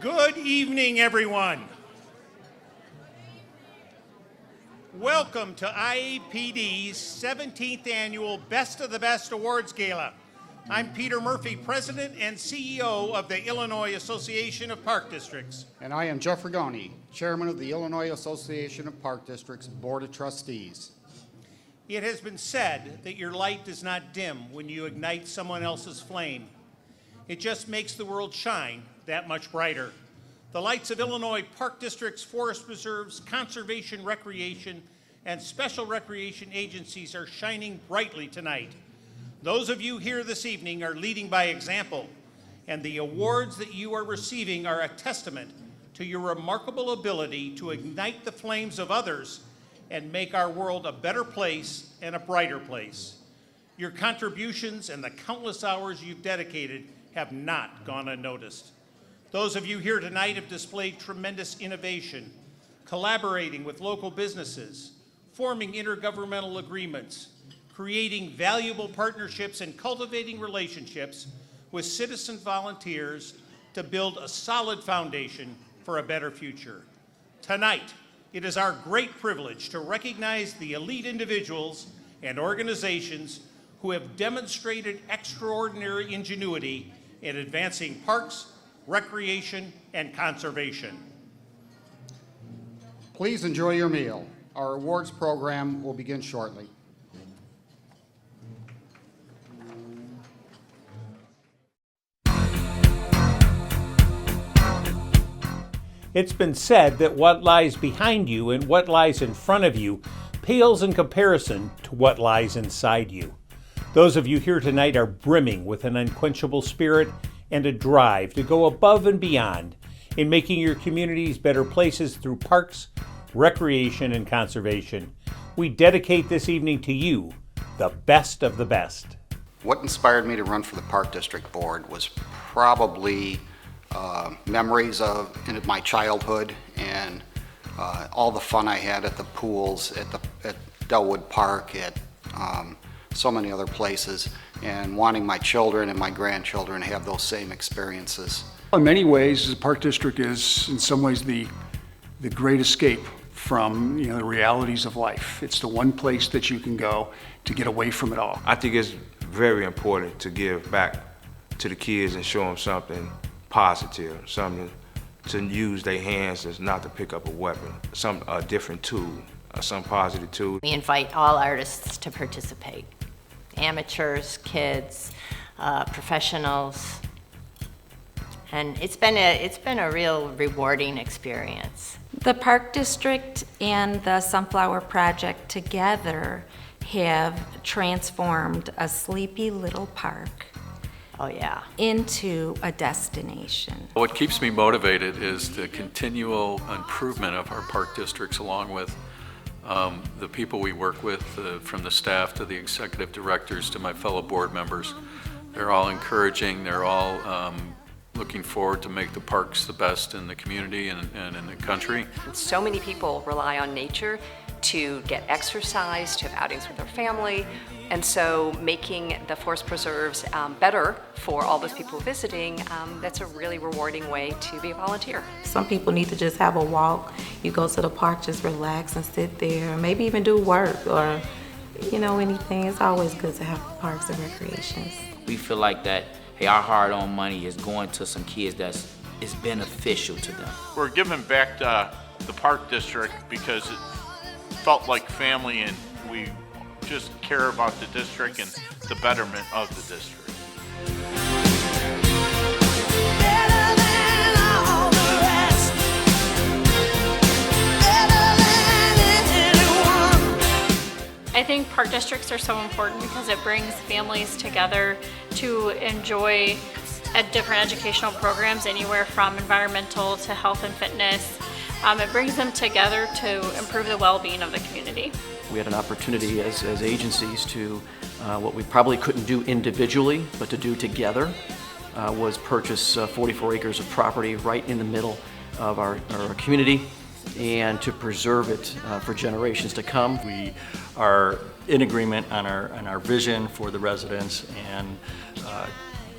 Good evening, everyone. Welcome to IAPD's 17th Annual Best of the Best Awards Gala. I'm Peter Murphy, President and CEO of the Illinois Association of Park Districts. And I am Jeff Rigoni, Chairman of the Illinois Association of Park Districts Board of Trustees. It has been said that your light does not dim when you ignite someone else's flame. It just makes the world shine that much brighter. The lights of Illinois Park Districts, forest reserves, conservation, recreation, and special recreation agencies are shining brightly tonight. Those of you here this evening are leading by example, and the awards that you are receiving are a testament to your remarkable ability to ignite the flames of others and make our world a better place and a brighter place. Your contributions and the countless hours you've dedicated have not gone unnoticed. Those of you here tonight have displayed tremendous innovation, collaborating with local businesses, forming intergovernmental agreements, creating valuable partnerships, and cultivating relationships with citizen volunteers to build a solid foundation for a better future. Tonight, it is our great privilege to recognize the elite individuals and organizations who have demonstrated extraordinary ingenuity in advancing parks, recreation, and conservation. Please enjoy your meal. Our awards program will begin shortly. It's been said that what lies behind you and what lies in front of you pales in comparison to what lies inside you. Those of you here tonight are brimming with an unquenchable spirit and a drive to go above and beyond in making your communities better places through parks, recreation, and conservation. We dedicate this evening to you, the best of the best. What inspired me to run for the Park District Board was probably memories of in my childhood and all the fun I had at the pools, at Delwood Park, at so many other places, and wanting my children and my grandchildren to have those same experiences. In many ways, the Park District is in some ways the great escape from the realities of life. It's the one place that you can go to get away from it all. I think it's very important to give back to the kids and show them something positive, something to use their hands, as not to pick up a weapon, a different tool, some positive tool. We invite all artists to participate. Amateurs, kids, professionals, and it's been a real rewarding experience. The Park District and the Sunflower Project together have transformed a sleepy little park into a destination. What keeps me motivated is the continual improvement of our park districts, along with the people we work with, from the staff to the executive directors to my fellow board members. They're all encouraging, they're all looking forward to make the parks the best in the community and in the country. So many people rely on nature to get exercise, to have outings with their family, and so making the forest preserves better for all those people visiting, that's a really rewarding way to be a volunteer. Some people need to just have a walk. You go to the park, just relax and sit there, maybe even do work or anything. It's always good to have parks and recreations. We feel like that, hey, our hard-earned money is going to some kids that is beneficial to them. We're giving back to the Park District because it felt like family, and we just care about the district and the betterment of the district. I think park districts are so important because it brings families together to enjoy different educational programs, anywhere from environmental to health and fitness. It brings them together to improve the well-being of the community. We had an opportunity as agencies to, what we probably couldn't do individually, but to do together, was purchase 44 acres of property right in the middle of our community, and to preserve it for generations to come. We are in agreement on our vision for the residents and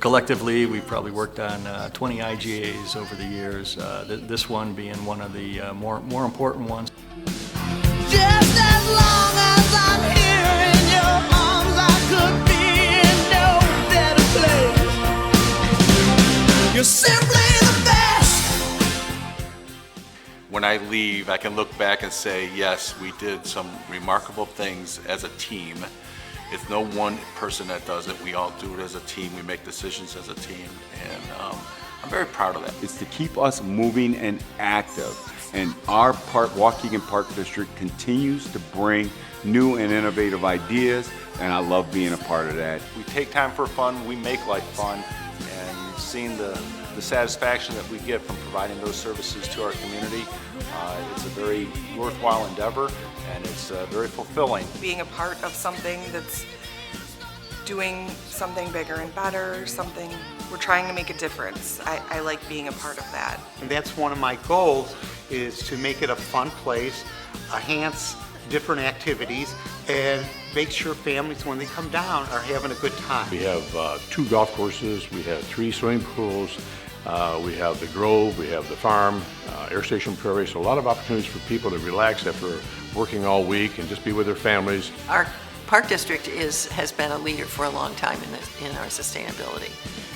Collectively, we've probably worked on 20 IGAs over the years, this one being one of the more important ones. Just as long as I'm here in your arms, I could be in no better place. You're simply the best. When I leave, I can look back and say, yes, we did some remarkable things as a team. It's no one person that does it. We all do it as a team. We make decisions as a team, and I'm very proud of that. It's to keep us moving and active. And our Waukegan Park District continues to bring new and innovative ideas, and I love being a part of that. We take time for fun, we make life fun, and seeing the satisfaction that we get from providing those services to our community, it's a very worthwhile endeavor, and it's very fulfilling. Being a part of something that's doing something bigger and better, something we're trying to make a difference. I like being a part of that. And that's one of my goals, is to make it a fun place, enhance different activities, and make sure families, when they come down, are having a good time. We have 2 golf courses, we have 3 swimming pools, we have the Grove, we have the farm, Air Station Prairie, so a lot of opportunities for people to relax after working all week and just be with their families. Our Park District has been a leader for a long time in our sustainability.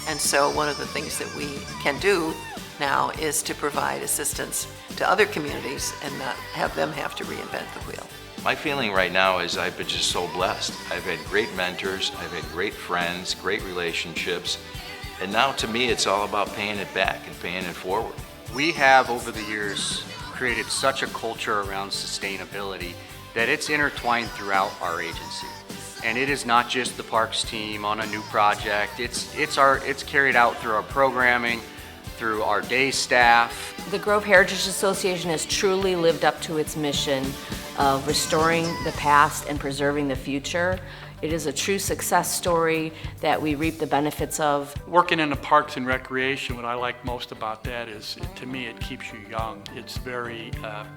And so one of the things that we can do now is to provide assistance to other communities and not have them have to reinvent the wheel. My feeling right now is I've been just so blessed. I've had great mentors, I've had great friends, great relationships, and now to me it's all about paying it back and paying it forward. We have over the years created such a culture around sustainability that it's intertwined throughout our agency. And it is not just the parks team on a new project, it's carried out through our programming, through our day staff. The Grove Heritage Association has truly lived up to its mission of restoring the past and preserving the future. It is a true success story that we reap the benefits of. Working in the parks and recreation, what I like most about that is, to me, it keeps you young. It's very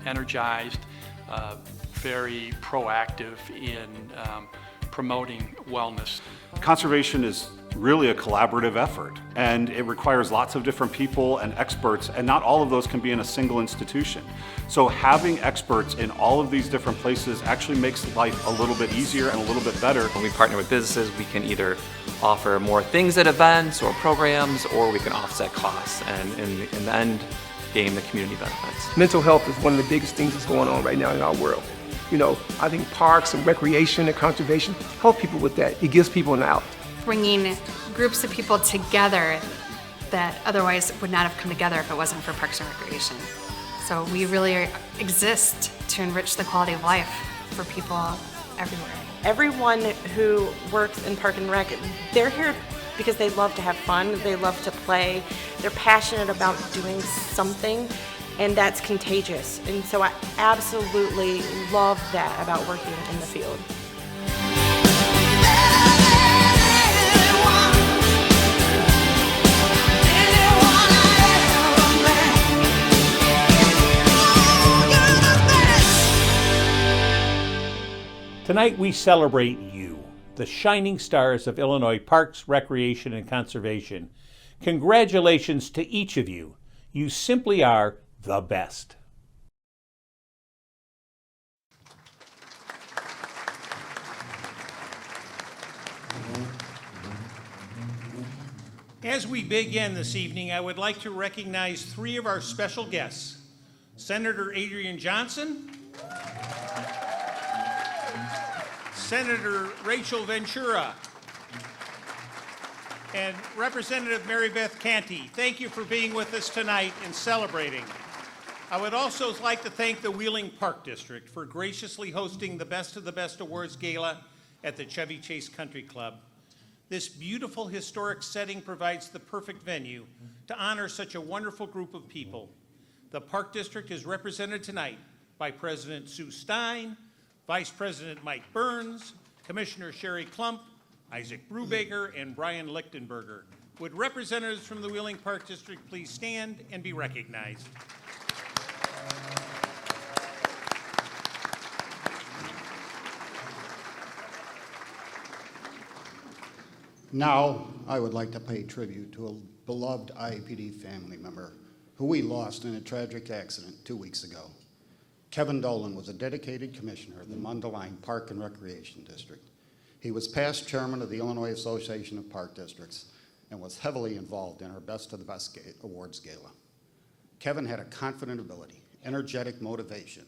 energized, very proactive in promoting wellness. Conservation is really a collaborative effort, and it requires lots of different people and experts, and not all of those can be in a single institution. So having experts in all of these different places actually makes life a little bit easier and a little bit better. When we partner with businesses, we can either offer more things at events or programs, or we can offset costs, and in the end, gain the community benefits. Mental health is one of the biggest things that's going on right now in our world. You know, I think parks and recreation and conservation help people with that. It gives people an out. Bringing groups of people together that otherwise would not have come together if it wasn't for Parks and Recreation. So we really exist to enrich the quality of life for people everywhere. Everyone who works in Park and Rec, they're here because they love to have fun, they love to play, they're passionate about doing something, and that's contagious. And so I absolutely love that about working in the field. Tonight we celebrate you, the shining stars of Illinois Parks, Recreation, and Conservation. Congratulations to each of you. You simply are the best. As we begin this evening, I would like to recognize 3 of our special guests. Senator Adrian Johnson, Senator Rachel Ventura, and Representative Mary Beth Canty. Thank you for being with us tonight and celebrating. I would also like to thank the Wheeling Park District for graciously hosting the Best of the Best Awards Gala at the Chevy Chase Country Club. This beautiful historic setting provides the perfect venue to honor such a wonderful group of people. The Park District is represented tonight by President Sue Stein, Vice President Mike Burns, Commissioner Sherry Klump, Isaac Brubaker, and Brian Lichtenberger. Would representatives from the Wheeling Park District please stand and be recognized? Now, I would like to pay tribute to a beloved IAPD family member who we lost in a tragic accident 2 weeks ago. Kevin Dolan was a dedicated commissioner of the Mundelein Park and Recreation District. He was past chairman of the Illinois Association of Park Districts and was heavily involved in our Best of the Best Awards Gala. Kevin had a confident ability, energetic motivation,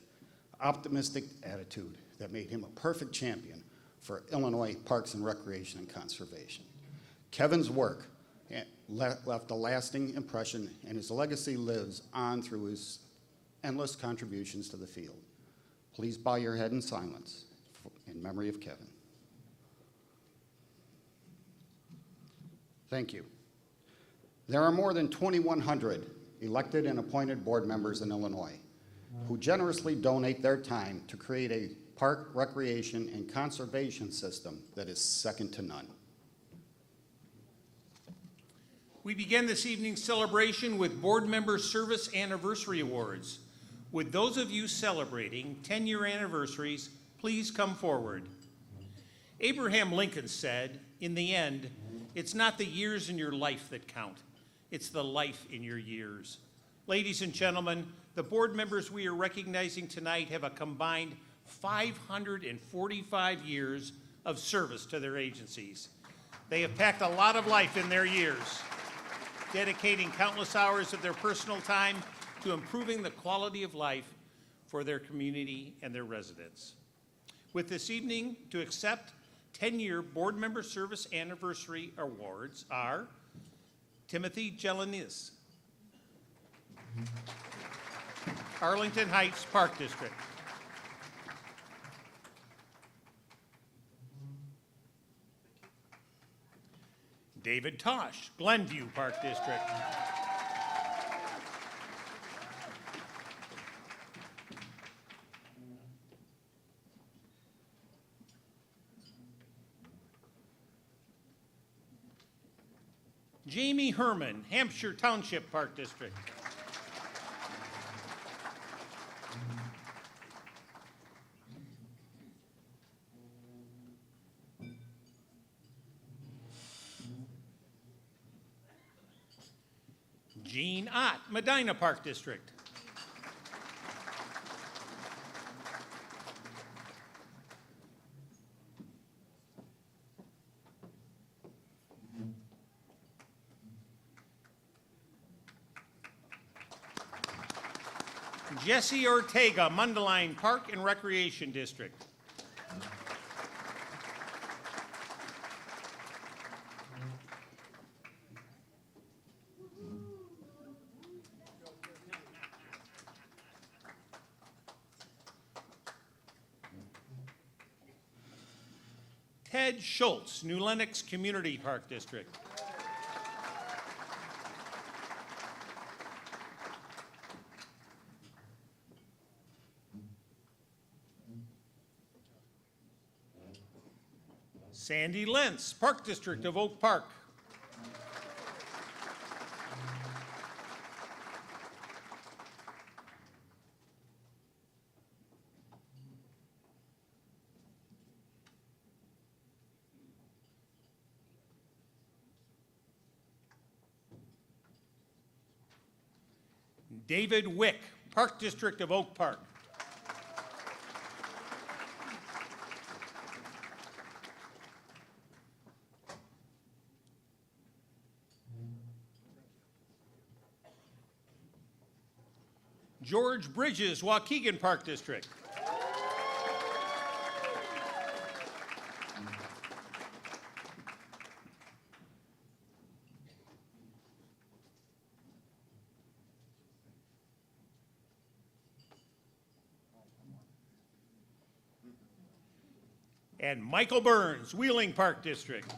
optimistic attitude that made him a perfect champion for Illinois Parks and Recreation and Conservation. Kevin's work left a lasting impression, and his legacy lives on through his endless contributions to the field. Please bow your head in silence in memory of Kevin. Thank you. There are more than 2,100 elected and appointed board members in Illinois who generously donate their time to create a park, recreation, and conservation system that is second to none. We begin this evening's celebration with Board Member Service Anniversary Awards. Would those of you celebrating 10-year anniversaries please come forward? Abraham Lincoln said, "In the end, it's not the years in your life that count, it's the life in your years." Ladies and gentlemen, the board members we are recognizing tonight have a combined 545 years of service to their agencies. They have packed a lot of life in their years, dedicating countless hours of their personal time to improving the quality of life for their community and their residents. With this evening to accept 10-year Board Member Service Anniversary Awards are Timothy Jelinis, Arlington Heights Park District. David Tosh, Glenview Park District. Jamie Herman, Hampshire Township Park District. Jean Ott, Medina Park District. Jesse Ortega, Mundelein Park and Recreation District. Ted Schultz, New Lenox Community Park District. Sandy Lentz, Park District of Oak Park. David Wick, Park District of Oak Park. George Bridges, Waukegan Park District. And Michael Burns, Wheeling Park District.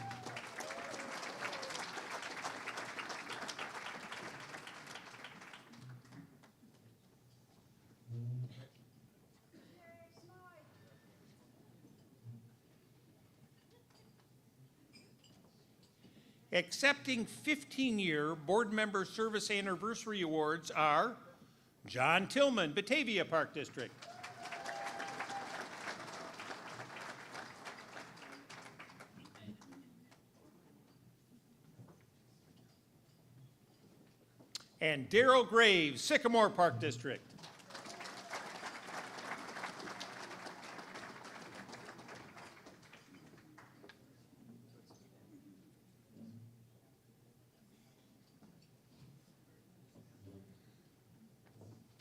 Accepting 15-year Board Member Service Anniversary Awards are John Tillman, Batavia Park District. And Darrell Graves, Sycamore Park District.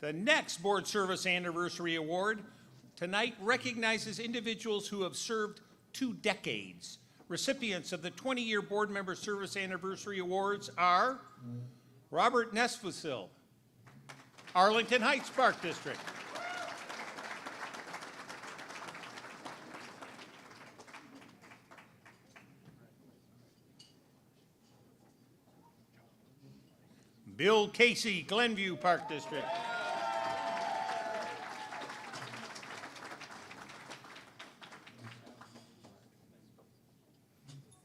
The next Board Service Anniversary Award tonight recognizes individuals who have served 2 decades. Recipients of the 20-year Board Member Service Anniversary Awards are Robert Nesfusil, Arlington Heights Park District. Bill Casey, Glenview Park District.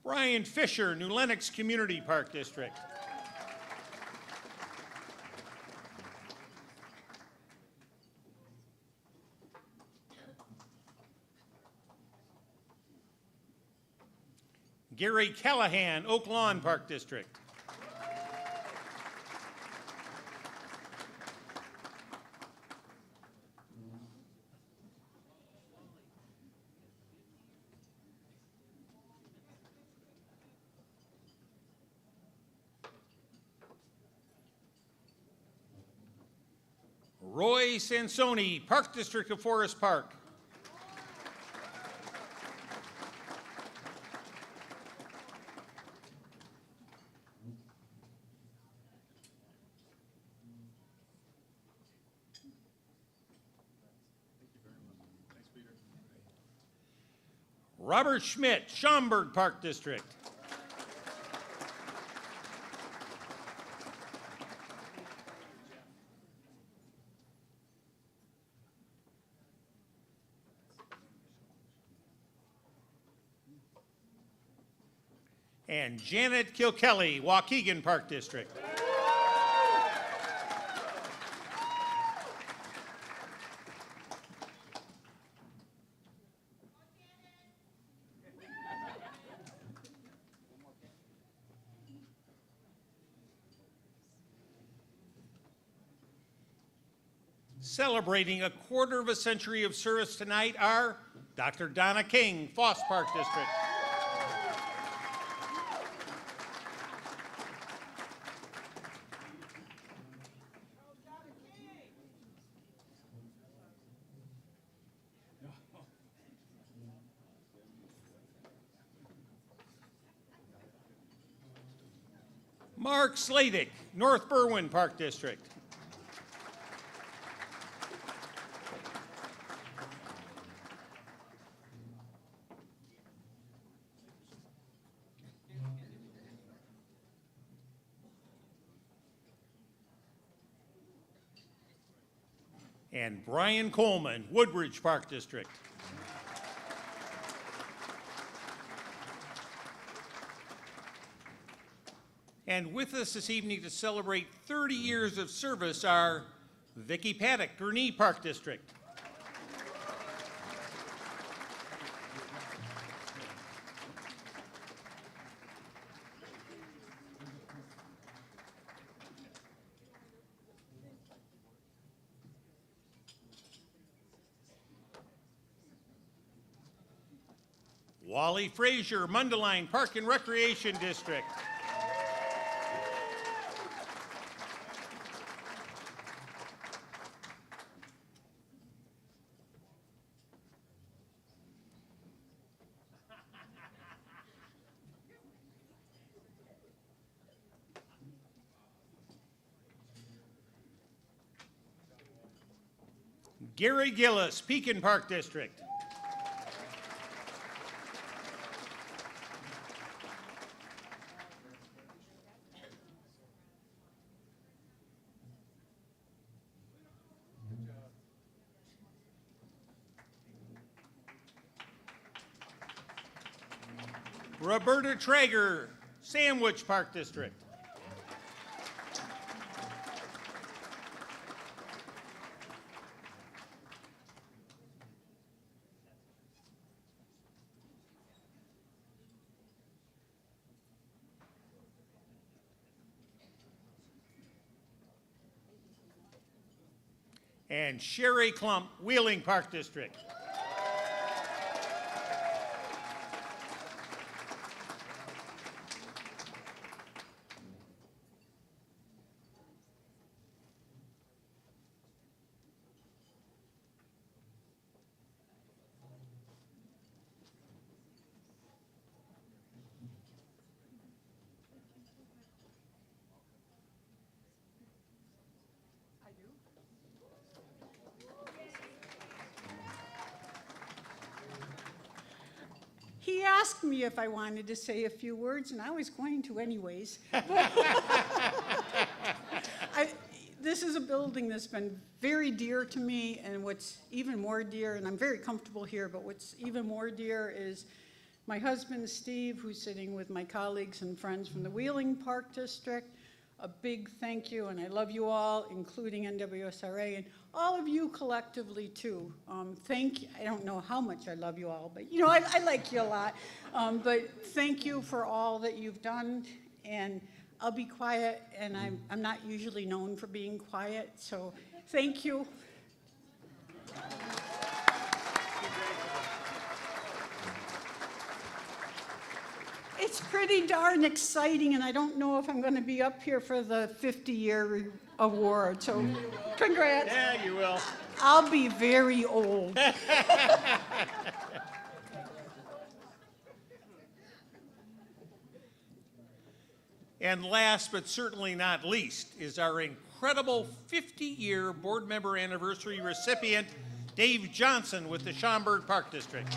Brian Fisher, New Lenox Community Park District. Gary Callahan, Oak Lawn Park District. Roy Sansoni, Park District of Forest Park. Robert Schmidt, Schaumburg Park District. And Janet Kilkelly, Waukegan Park District. Celebrating a quarter of a century of service tonight are Dr. Donna King, Foss Park District. Mark Sladek, North Berwyn Park District. And Brian Coleman, Woodbridge Park District. And with us this evening to celebrate 30 years of service are Vicki Paddock, Gurnee Park District. Wally Frazier, Mundelein Park and Recreation District. Gary Gillis, Pekin Park District. Roberta Traeger, Sandwich Park District. and Sherry Klump, Wheeling Park District. He asked me if I wanted to say a few words, and I was going to anyways. This is a building that's been very dear to me, and what's even more dear, and I'm very comfortable here, but what's even more dear is my husband, Steve, who's sitting with my colleagues and friends from the Wheeling Park District. A big thank you, and I love you all, including NWSRA, and all of you collectively, too. Thank you. I don't know how much I love you all, but, you know, I like you a lot. But thank you for all that you've done, and I'll be quiet, and I'm not usually known for being quiet, so thank you. It's pretty darn exciting, and I don't know if I'm going to be up here for the 50-year award, so congrats. Yeah, you will. I'll be very old. And last but certainly not least is our incredible 50-year board member anniversary recipient, Dave Johnson with the Schaumburg Park District.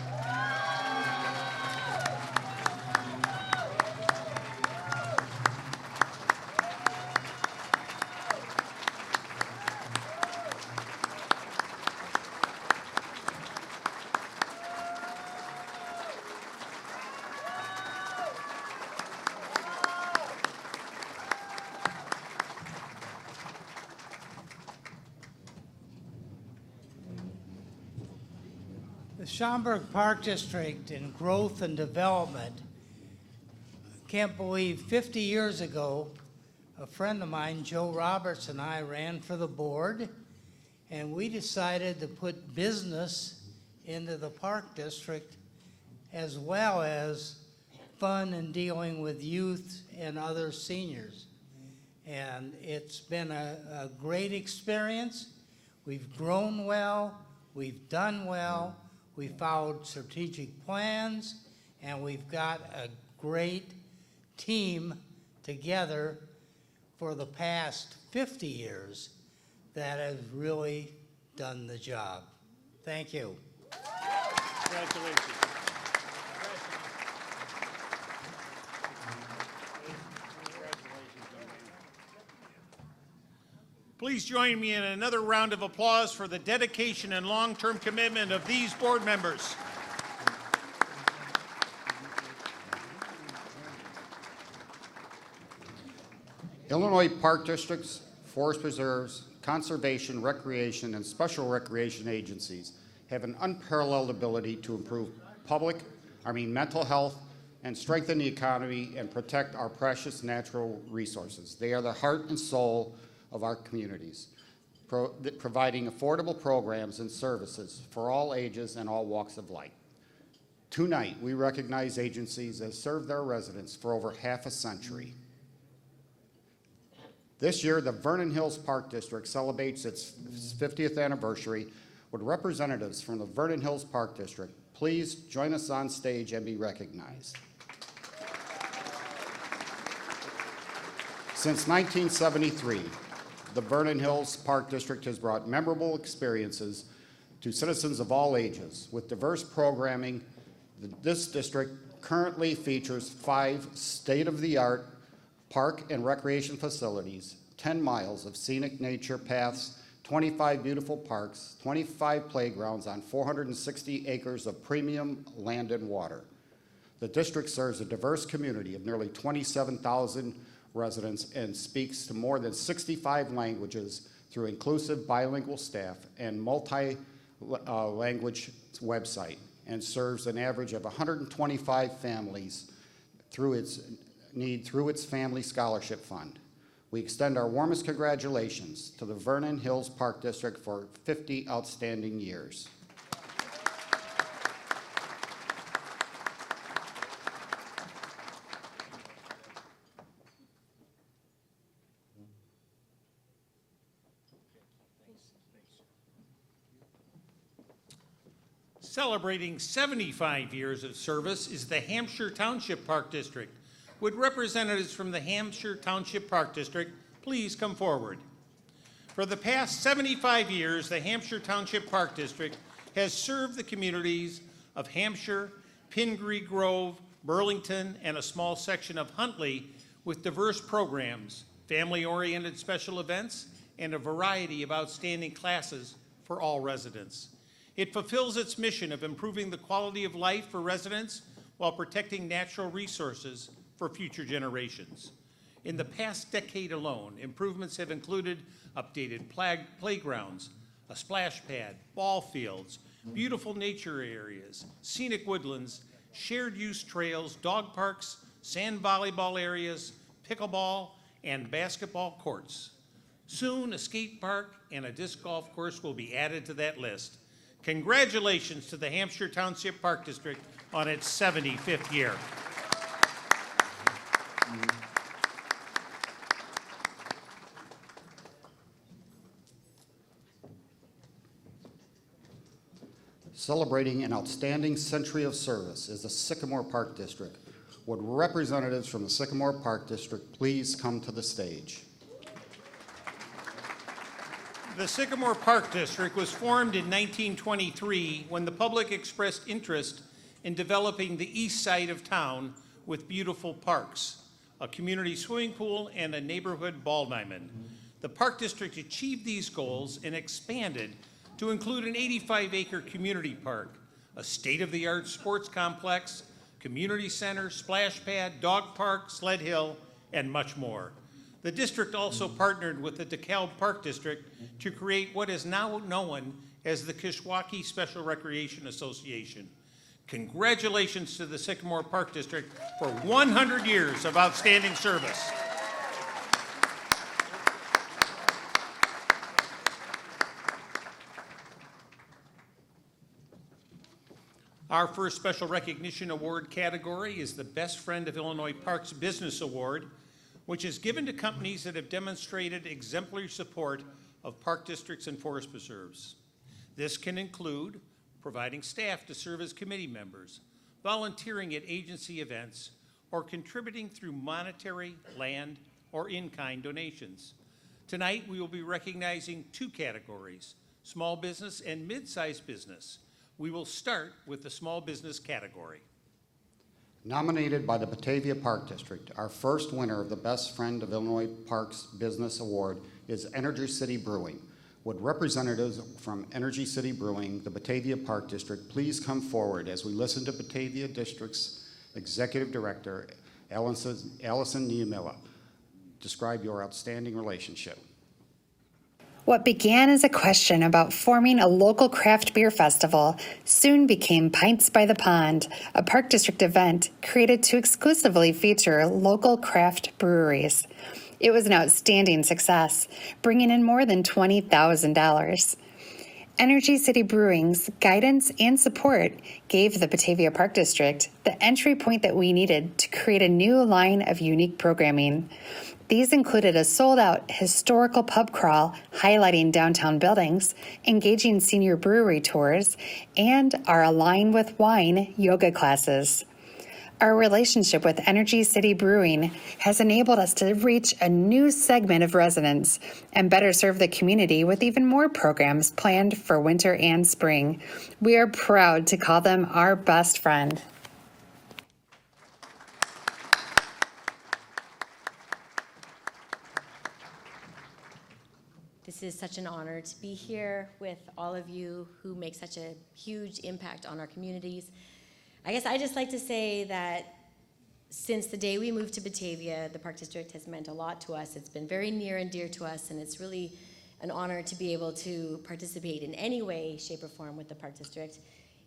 The Schaumburg Park District in growth and development. Can't believe 50 years ago, a friend of mine, Joe Roberts, and I ran for the board, and we decided to put business into the park district as well as fun and dealing with youth and other seniors. And it's been a great experience. We've grown well, we've done well, we followed strategic plans, and we've got a great team together for the past 50 years that has really done the job. Thank you. Congratulations. Please join me in another round of applause for the dedication and long-term commitment of these board members. Illinois Park Districts, forest preserves, conservation, recreation, and special recreation agencies have an unparalleled ability to improve mental health and strengthen the economy and protect our precious natural resources. They are the heart and soul of our communities, providing affordable programs and services for all ages and all walks of life. Tonight, we recognize agencies that serve their residents for over half a century. This year, the Vernon Hills Park District celebrates its 50th anniversary with representatives from the Vernon Hills Park District. Please join us on stage and be recognized. Since 1973, the Vernon Hills Park District has brought memorable experiences to citizens of all ages. With diverse programming, this district currently features 5 state-of-the-art park and recreation facilities, 10 miles of scenic nature paths, 25 beautiful parks, 25 playgrounds on 460 acres of premium land and water. The district serves a diverse community of nearly 27,000 residents and speaks to more than 65 languages through inclusive bilingual staff and multi-language website, and serves an average of 125 families through its Family Scholarship Fund. We extend our warmest congratulations to the Vernon Hills Park District for 50 outstanding years. Celebrating 75 years of service is the Hampshire Township Park District. Would representatives from the Hampshire Township Park District please come forward? For the past 75 years, the Hampshire Township Park District has served the communities of Hampshire, Pingree Grove, Burlington, and a small section of Huntley with diverse programs, family-oriented special events, and a variety of outstanding classes for all residents. It fulfills its mission of improving the quality of life for residents while protecting natural resources for future generations. In the past decade alone, improvements have included updated playgrounds, a splash pad, ball fields, beautiful nature areas, scenic woodlands, shared use trails, dog parks, sand volleyball areas, pickleball, and basketball courts. Soon, a skate park and a disc golf course will be added to that list. Congratulations to the Hampshire Township Park District on its 75th year. Celebrating an outstanding century of service is the Sycamore Park District. Would representatives from the Sycamore Park District please come to the stage? The Sycamore Park District was formed in 1923 when the public expressed interest in developing the east side of town with beautiful parks, a community swimming pool, and a neighborhood ball diamond. The Park District achieved these goals and expanded to include an 85-acre community park, a state-of-the-art sports complex, community center, splash pad, dog park, sled hill, and much more. The district also partnered with the DeKalb Park District to create what is now known as the Kishwaukee Special Recreation Association. Congratulations to the Sycamore Park District for 100 years of outstanding service. Our first special recognition award category is the Best Friend of Illinois Parks Business Award, which is given to companies that have demonstrated exemplary support of park districts and forest preserves. This can include providing staff to serve as committee members, volunteering at agency events, or contributing through monetary, land, or in-kind donations. Tonight, we will be recognizing two categories, small business and mid-sized business. We will start with the small business category. Nominated by the Batavia Park District, our first winner of the Best Friend of Illinois Parks Business Award is Energy City Brewing. Would representatives from Energy City Brewing, the Batavia Park District, please come forward as we listen to Batavia District's Executive Director, Allison Niemela, describe your outstanding relationship. What began as a question about forming a local craft beer festival soon became Pints by the Pond, a Park District event created to exclusively feature local craft breweries. It was an outstanding success, bringing in more than $20,000. Energy City Brewing's guidance and support gave the Batavia Park District the entry point that we needed to create a new line of unique programming. These included a sold-out historical pub crawl highlighting downtown buildings, engaging senior brewery tours, and our Align with Wine yoga classes. Our relationship with Energy City Brewing has enabled us to reach a new segment of residents and better serve the community with even more programs planned for winter and spring. We are proud to call them our best friend. This is such an honor to be here with all of you who make such a huge impact on our communities. I guess I just like to say that since the day we moved to Batavia, the Park District has meant a lot to us. It's been very near and dear to us, and it's really an honor to be able to participate in any way, shape, or form with the Park District.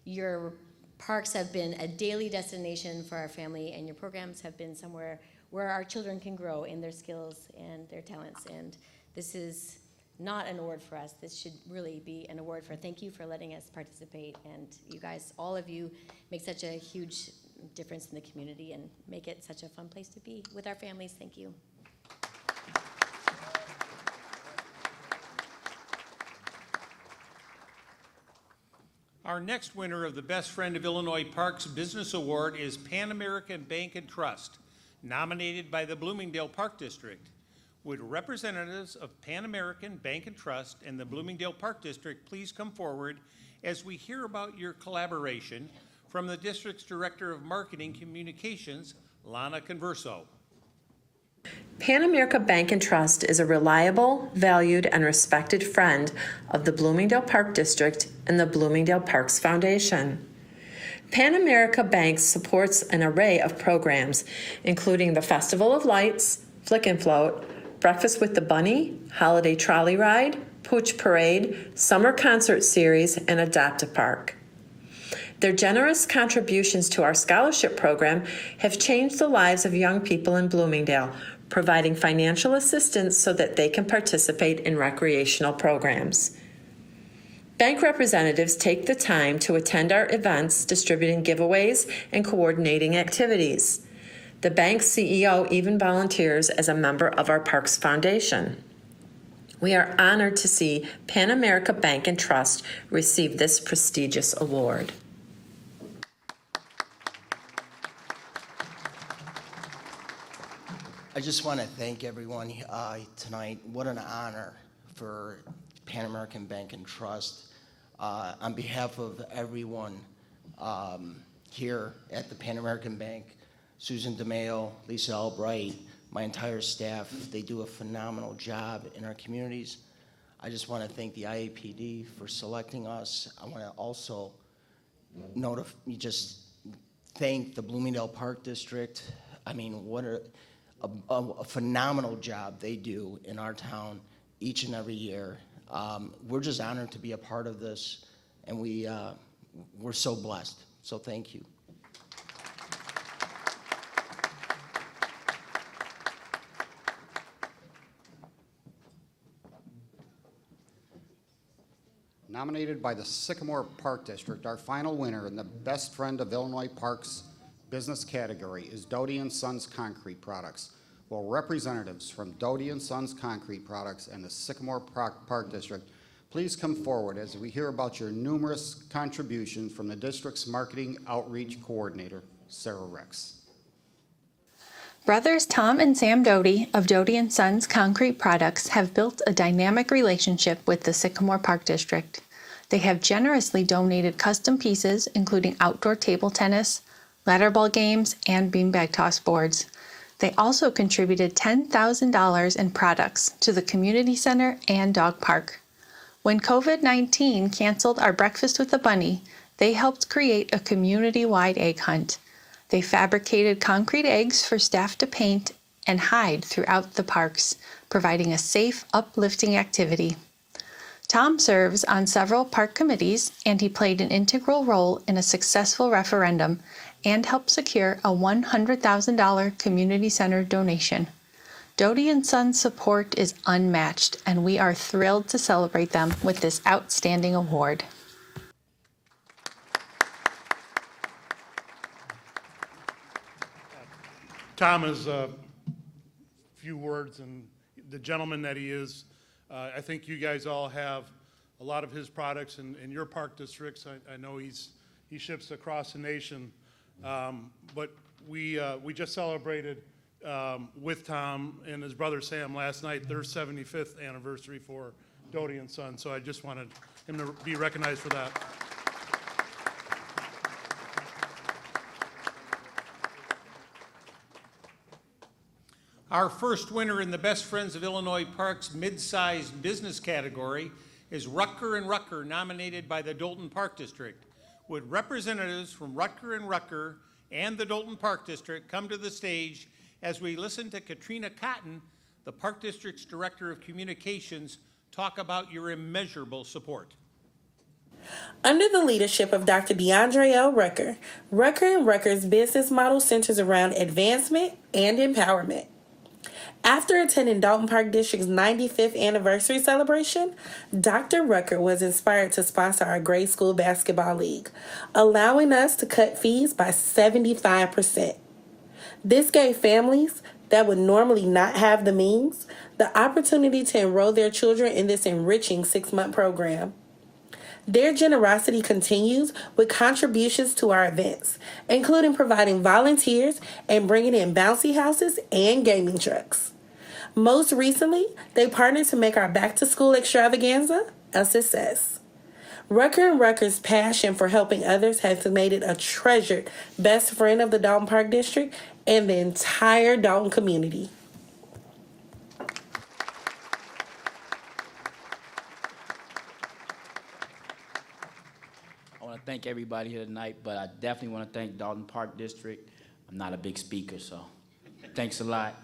Your parks have been a daily destination for our family, and your programs have been somewhere where our children can grow in their skills and their talents. And this is not an award for us. This should really be an award for thank you for letting us participate. And you guys, all of you, make such a huge difference in the community and make it such a fun place to be with our families. Thank you. Our next winner of the Best Friend of Illinois Parks Business Award is Pan American Bank and Trust, nominated by the Bloomingdale Park District. Would representatives of Pan American Bank and Trust and the Bloomingdale Park District please come forward as we hear about your collaboration from the district's Director of Marketing Communications, Lana Converso. Pan America Bank and Trust is a reliable, valued, and respected friend of the Bloomingdale Park District and the Bloomingdale Parks Foundation. Pan America Bank supports an array of programs, including the Festival of Lights, Flick and Float, Breakfast with the Bunny, Holiday Trolley Ride, Pooch Parade, Summer Concert Series, and Adopt a Park. Their generous contributions to our scholarship program have changed the lives of young people in Bloomingdale, providing financial assistance so that they can participate in recreational programs. Bank representatives take the time to attend our events, distributing giveaways and coordinating activities. The bank's CEO even volunteers as a member of our Parks Foundation. We are honored to see Pan America Bank and Trust receive this prestigious award. I just want to thank everyone tonight. What an honor for Pan American Bank and Trust. On behalf of everyone here at the Pan American Bank, Susan DeMayo, Lisa Albright, my entire staff, they do a phenomenal job in our communities. I just want to thank the IAPD for selecting us. I want to also just thank the Bloomingdale Park District. I mean, what a phenomenal job they do in our town each and every year. We're just honored to be a part of this, and we're so blessed. So thank you. Nominated by the Sycamore Park District, our final winner in the Best Friend of Illinois Parks business category is Doty & Sons Concrete Products. Will representatives from Doty & Sons Concrete Products and the Sycamore Park District please come forward as we hear about your numerous contributions from the district's Marketing Outreach Coordinator, Sarah Rex. Brothers Tom and Sam Doty of Doty & Sons Concrete Products have built a dynamic relationship with the Sycamore Park District. They have generously donated custom pieces, including outdoor table tennis, ladder ball games, and beanbag toss boards. They also contributed $10,000 in products to the community center and dog park. When COVID-19 canceled our Breakfast with the Bunny, they helped create a community-wide egg hunt. They fabricated concrete eggs for staff to paint and hide throughout the parks, providing a safe, uplifting activity. Tom serves on several park committees, and he played an integral role in a successful referendum and helped secure a $100,000 community center donation. Doty & Sons support is unmatched, and we are thrilled to celebrate them with this outstanding award. Tom has a few words, and the gentleman that he is, I think you guys all have a lot of his products in your park districts. I know he ships across the nation, but we just celebrated with Tom and his brother Sam last night their 75th anniversary for Doty & Sons, so I just wanted him to be recognized for that. Our first winner in the Best Friends of Illinois Parks mid-sized business category is Rutger & Rucker, nominated by the Dolton Park District. Would representatives from Rutger & Rucker and the Dolton Park District come to the stage as we listen to Katrina Cotton, the Park District's Director of Communications, talk about your immeasurable support. Under the leadership of Dr. DeAndre L. Rucker, Rucker & Rucker's business model centers around advancement and empowerment. After attending Dalton Park District's 95th anniversary celebration, Dr. Rucker was inspired to sponsor our grade school basketball league, allowing us to cut fees by 75%. This gave families that would normally not have the means the opportunity to enroll their children in this enriching 6-month program. Their generosity continues with contributions to our events, including providing volunteers and bringing in bouncy houses and gaming trucks. Most recently, they partnered to make our back-to-school extravaganza a success. Rucker & Rucker's passion for helping others has made it a treasured best friend of the Dalton Park District and the entire Dalton community. I want to thank everybody here tonight, but I definitely want to thank Dalton Park District. I'm not a big speaker, so thanks a lot.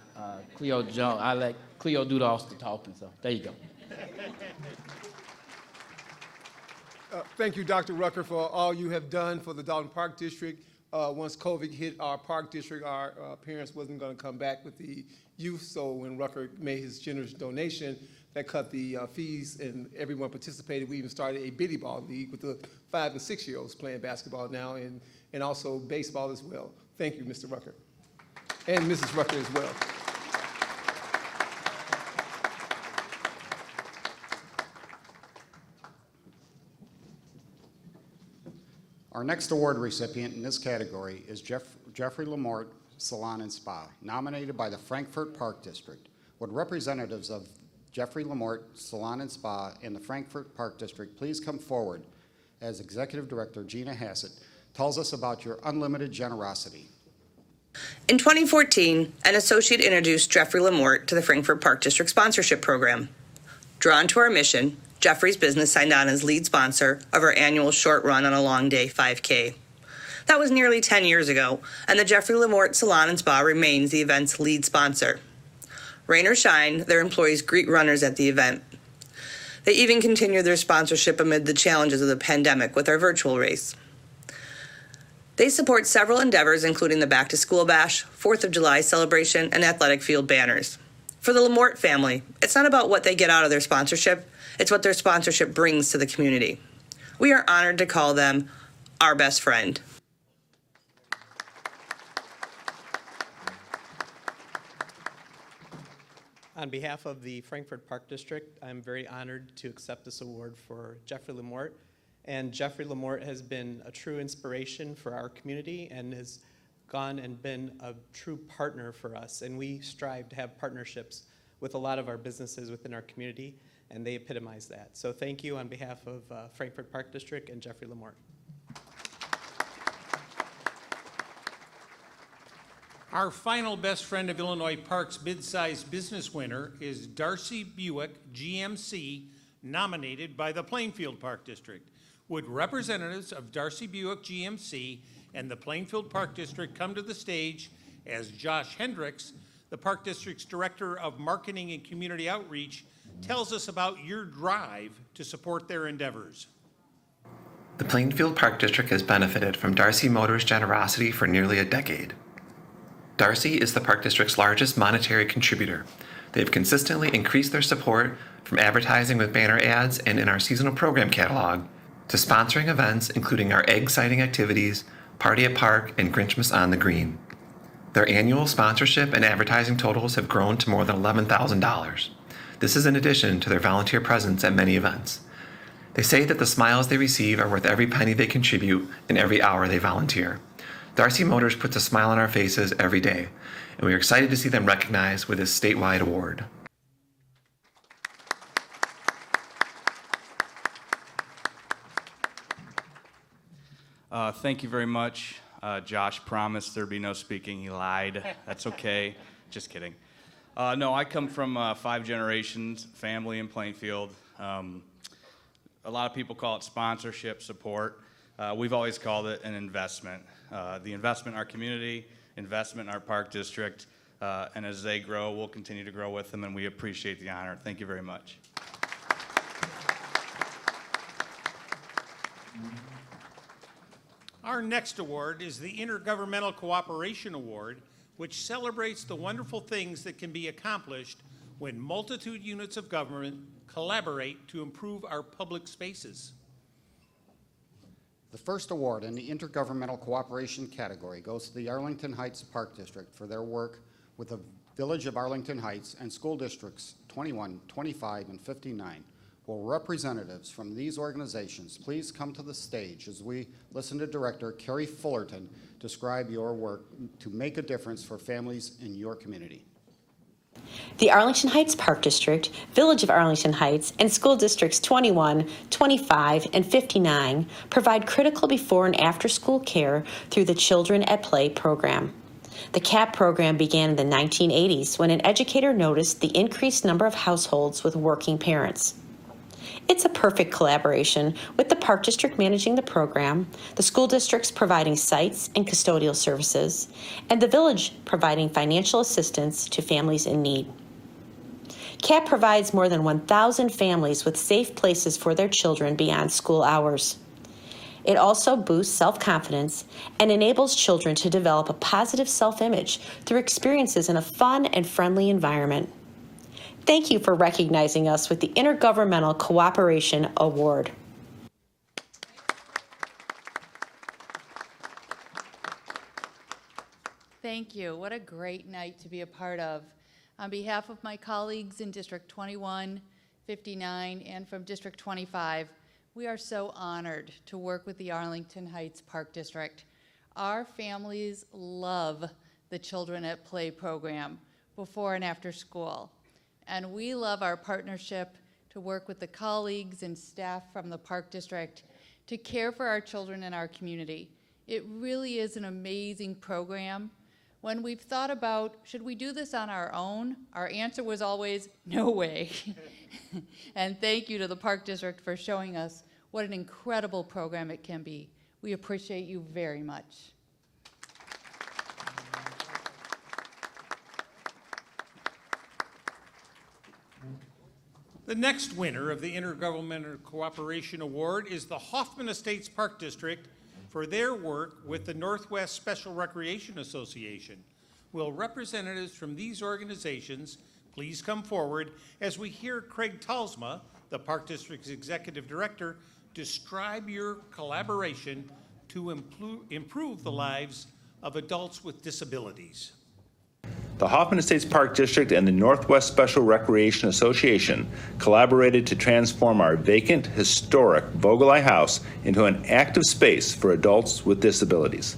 Cleo Jones, I let Cleo do all the talking, so there you go. Thank you, Dr. Rucker, for all you have done for the Dalton Park District. Once COVID hit our park district, our parents wasn't going to come back with the youth, so when Rucker made his generous donation, that cut the fees and everyone participated. We even started a bitty ball league with the 5 and 6-year-olds playing basketball now and also baseball as well. Thank you, Mr. Rucker. And Mrs. Rucker as well. Our next award recipient in this category is Jeffrey Lamort Salon and Spa, nominated by the Frankfurt Park District. Would representatives of Jeffrey Lamort Salon and Spa in the Frankfurt Park District please come forward as Executive Director Gina Hassett tells us about your unlimited generosity. In 2014, an associate introduced Jeffrey Lamort to the Frankfurt Park District sponsorship program. Drawn to our mission, Jeffrey's business signed on as lead sponsor of our annual short run on a long day 5K. That was nearly 10 years ago, and the Jeffrey Lamort Salon and Spa remains the event's lead sponsor. Rain or shine, their employees greet runners at the event. They even continue their sponsorship amid the challenges of the pandemic with our virtual race. They support several endeavors, including the Back to School Bash, 4th of July celebration, and athletic field banners. For the Lamort family, it's not about what they get out of their sponsorship, it's what their sponsorship brings to the community. We are honored to call them our best friend. On behalf of the Frankfurt Park District, I'm very honored to accept this award for Jeffrey Lamort. And Jeffrey Lamort has been a true inspiration for our community and has gone and been a true partner for us. And we strive to have partnerships with a lot of our businesses within our community, and they epitomize that. So thank you on behalf of Frankfurt Park District and Jeffrey Lamort. Our final Best Friend of Illinois Parks bid-sized business winner is Darcy Buick, GMC, nominated by the Plainfield Park District. Would representatives of Darcy Buick, GMC, and the Plainfield Park District come to the stage as Josh Hendricks, the Park District's Director of Marketing and Community Outreach, tells us about your drive to support their endeavors. The Plainfield Park District has benefited from Darcy Motors' generosity for nearly a decade. Darcy is the Park District's largest monetary contributor. They've consistently increased their support from advertising with banner ads and in our seasonal program catalog to sponsoring events including our egg sighting activities, Party at Park, and Grinchmas on the Green. Their annual sponsorship and advertising totals have grown to more than $11,000. This is in addition to their volunteer presence at many events. They say that the smiles they receive are worth every penny they contribute and every hour they volunteer. Darcy Motors puts a smile on our faces every day, and we are excited to see them recognized with this statewide award. Thank you very much. Josh promised there'd be no speaking. He lied. That's okay. Just kidding. No, I come from 5 generations, family in Plainfield. A lot of people call it sponsorship support. We've always called it an investment. The investment in our community, investment in our park district, and as they grow, we'll continue to grow with them, and we appreciate the honor. Thank you very much. Our next award is the Intergovernmental Cooperation Award, which celebrates the wonderful things that can be accomplished when multitude units of government collaborate to improve our public spaces. The first award in the Intergovernmental Cooperation category goes to the Arlington Heights Park District for their work with the Village of Arlington Heights and school districts 21, 25, and 59. Will representatives from these organizations please come to the stage as we listen to Director Carrie Fullerton describe your work to make a difference for families in your community. The Arlington Heights Park District, Village of Arlington Heights, and school districts 21, 25, and 59 provide critical before and after school care through the Children at Play program. The CAP program began in the 1980s when an educator noticed the increased number of households with working parents. It's a perfect collaboration with the Park District managing the program, the school districts providing sites and custodial services, and the village providing financial assistance to families in need. CAP provides more than 1,000 families with safe places for their children beyond school hours. It also boosts self-confidence and enables children to develop a positive self-image through experiences in a fun and friendly environment. Thank you for recognizing us with the Intergovernmental Cooperation Award. Thank you. What a great night to be a part of. On behalf of my colleagues in District 21, 59, and from District 25, we are so honored to work with the Arlington Heights Park District. Our families love the Children at Play program before and after school. And we love our partnership to work with the colleagues and staff from the Park District to care for our children in our community. It really is an amazing program. When we've thought about, should we do this on our own? Our answer was always, no way. And thank you to the Park District for showing us what an incredible program it can be. We appreciate you very much. The next winner of the Intergovernmental Cooperation Award is the Hoffman Estates Park District for their work with the Northwest Special Recreation Association. Will representatives from these organizations please come forward as we hear Craig Talsma, the Park District's Executive Director, describe your collaboration to improve the lives of adults with disabilities. The Hoffman Estates Park District and the Northwest Special Recreation Association collaborated to transform our vacant, historic Vogelei House into an active space for adults with disabilities.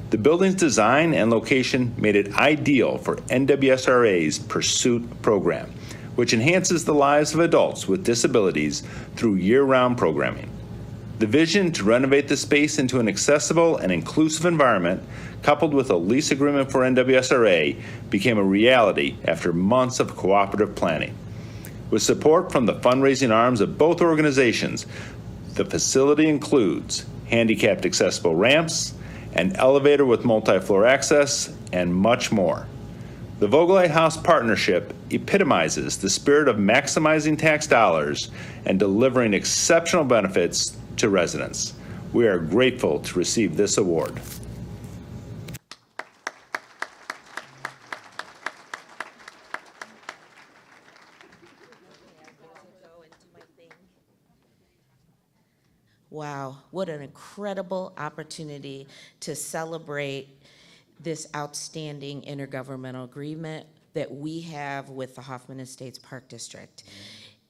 The building's design and location made it ideal for NWSRA's Pursuit program, which enhances the lives of adults with disabilities through year-round programming. The vision to renovate the space into an accessible and inclusive environment, coupled with a lease agreement for NWSRA, became a reality after months of cooperative planning. With support from the fundraising arms of both organizations, the facility includes handicapped accessible ramps, an elevator with multi-floor access, and much more. The Vogelei House partnership epitomizes the spirit of maximizing tax dollars and delivering exceptional benefits to residents. We are grateful to receive this award. Wow, what an incredible opportunity to celebrate this outstanding intergovernmental agreement that we have with the Hoffman Estates Park District.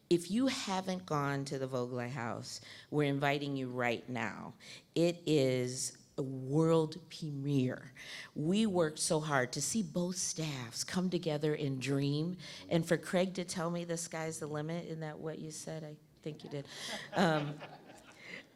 If you haven't gone to the Vogelei House, we're inviting you right now. It is a world premiere. We worked so hard to see both staffs come together and dream, and for Craig to tell me the sky's the limit. Isn't that what you said? I think you did.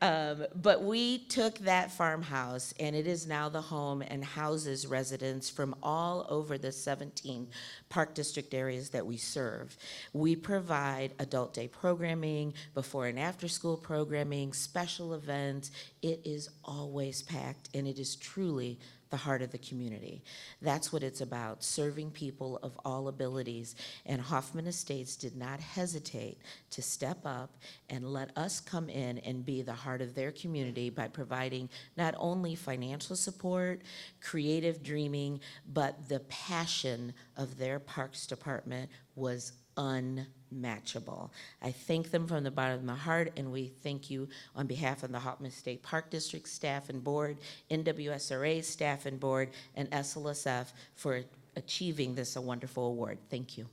But we took that farmhouse, and it is now the home and houses residents from all over the 17 Park District areas that we serve. We provide adult day programming, before and after school programming, special events. It is always packed, and it is truly the heart of the community. That's what it's about, serving people of all abilities. And Hoffman Estates did not hesitate to step up and let us come in and be the heart of their community by providing not only financial support, creative dreaming, but the passion of their Parks Department was unmatchable. I thank them from the bottom of my heart, and we thank you on behalf of the Hoffman State Park District staff and board, NWSRA staff and board, and SLSF for achieving this a wonderful award. Thank you.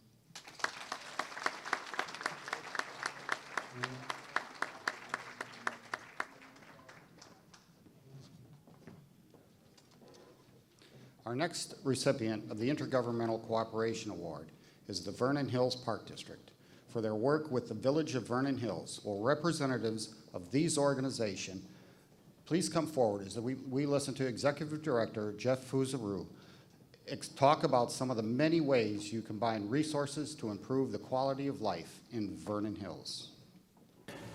Our next recipient of the Intergovernmental Cooperation Award is the Vernon Hills Park District for their work with the Village of Vernon Hills. Will representatives of these organizations please come forward as we listen to Executive Director Jeff Fouzaru talk about some of the many ways you combine resources to improve the quality of life in Vernon Hills.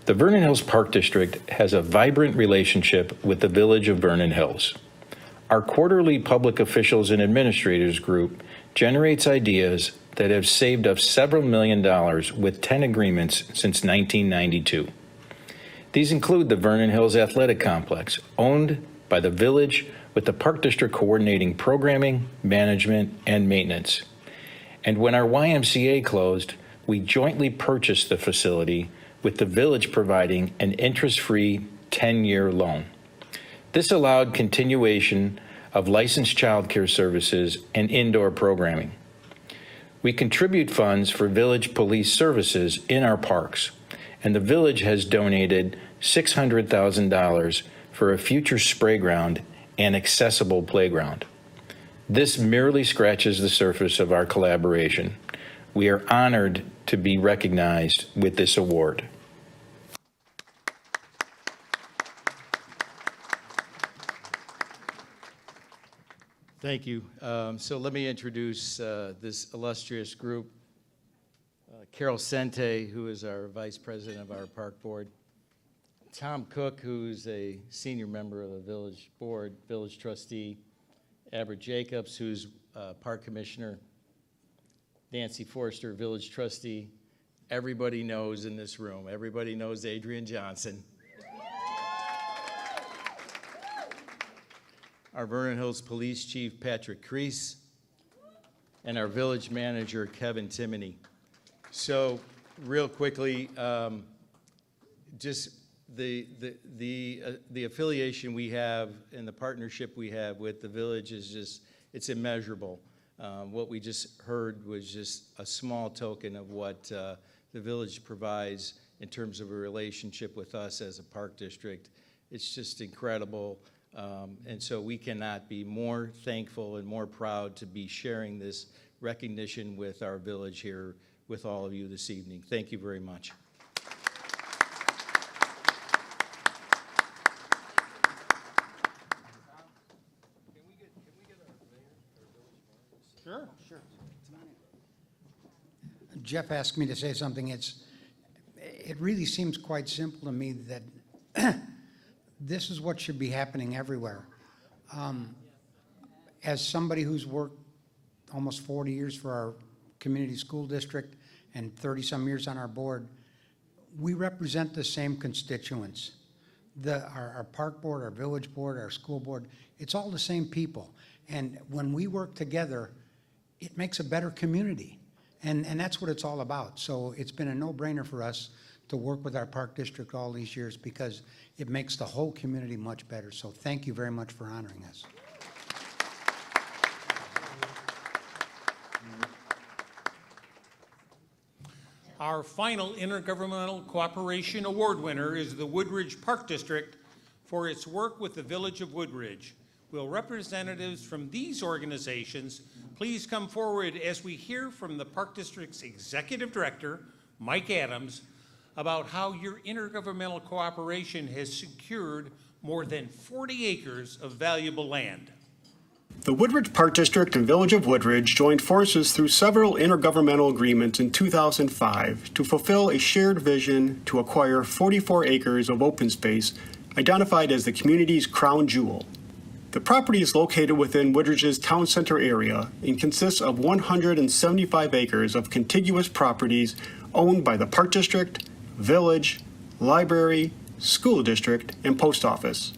The Vernon Hills Park District has a vibrant relationship with the Village of Vernon Hills. Our quarterly public officials and administrators group generates ideas that have saved us several $1 million with 10 agreements since 1992. These include the Vernon Hills Athletic Complex, owned by the Village with the Park District coordinating programming, management, and maintenance. And when our YMCA closed, we jointly purchased the facility with the Village providing an interest-free 10-year loan. This allowed continuation of licensed child care services and indoor programming. We contribute funds for Village police services in our parks, and the Village has donated $600,000 for a future spray ground and accessible playground. This merely scratches the surface of our collaboration. We are honored to be recognized with this award. Thank you. So let me introduce this illustrious group. Carol Sente, who is our Vice President of our Park Board. Tom Cook, who's a senior member of the Village Board, Village Trustee. Albert Jacobs, who's Park Commissioner. Nancy Forster, Village Trustee. Everybody knows in this room, everybody knows Adrian Johnson. Our Vernon Hills Police Chief, Patrick Crease, and our Village Manager, Kevin Timoney. So, real quickly, just the affiliation we have and the partnership we have with the Village is just, it's immeasurable. What we just heard was just a small token of what the Village provides in terms of a relationship with us as a park district. It's just incredible. And so we cannot be more thankful and more proud to be sharing this recognition with our Village here with all of you this evening. Thank you very much. Sure. Jeff asked me to say something. It really seems quite simple to me that this is what should be happening everywhere. As somebody who's worked almost 40 years for our community school district and 30-some years on our board, we represent the same constituents. Our park board, our village board, our school board, it's all the same people. And when we work together, it makes a better community. And that's what it's all about. So it's been a no-brainer for us to work with our park district all these years because it makes the whole community much better. So thank you very much for honoring us. Our final Intergovernmental Cooperation Award winner is the Woodridge Park District for its work with the Village of Woodridge. Will representatives from these organizations please come forward as we hear from the Park District's Executive Director, Mike Adams, about how your intergovernmental cooperation has secured more than 40 acres of valuable land. The Woodridge Park District and Village of Woodridge joined forces through several intergovernmental agreements in 2005 to fulfill a shared vision to acquire 44 acres of open space identified as the community's crown jewel. The property is located within Woodridge's town center area and consists of 175 acres of contiguous properties owned by the Park District, Village, Library, School District, and Post Office.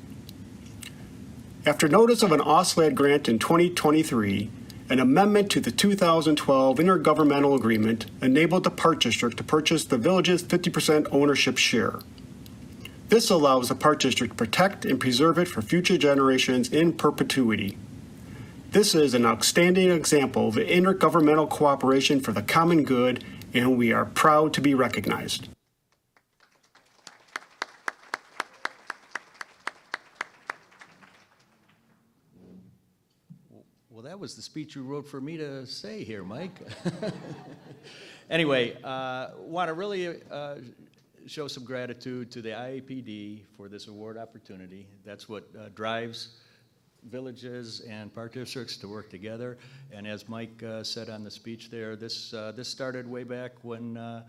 After notice of an OSLAD grant in 2023, an amendment to the 2012 intergovernmental agreement enabled the Park District to purchase the Village's 50% ownership share. This allows the Park District to protect and preserve it for future generations in perpetuity. This is an outstanding example of intergovernmental cooperation for the common good, and we are proud to be recognized. Well, that was the speech you wrote for me to say here, Mike. Anyway, want to really show some gratitude to the IAPD for this award opportunity. That's what drives villages and park districts to work together. And as Mike said on the speech there, this started way back when the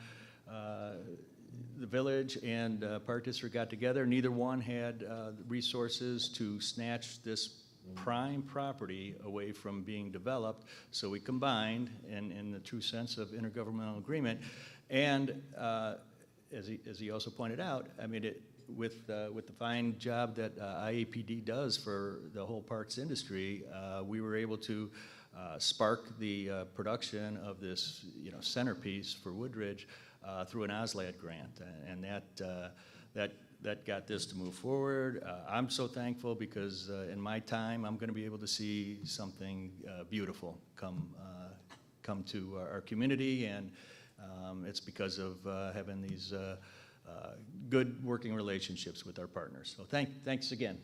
village and park district got together. Neither one had resources to snatch this prime property away from being developed, so we combined in the true sense of intergovernmental agreement. And as he also pointed out, I mean, with the fine job that IAPD does for the whole parks industry, we were able to spark the production of this, centerpiece for Woodridge through an OSLAD grant, and that got this to move forward. I'm so thankful because in my time, I'm going to be able to see something beautiful come to our community, and it's because of having these good working relationships with our partners. So thanks again.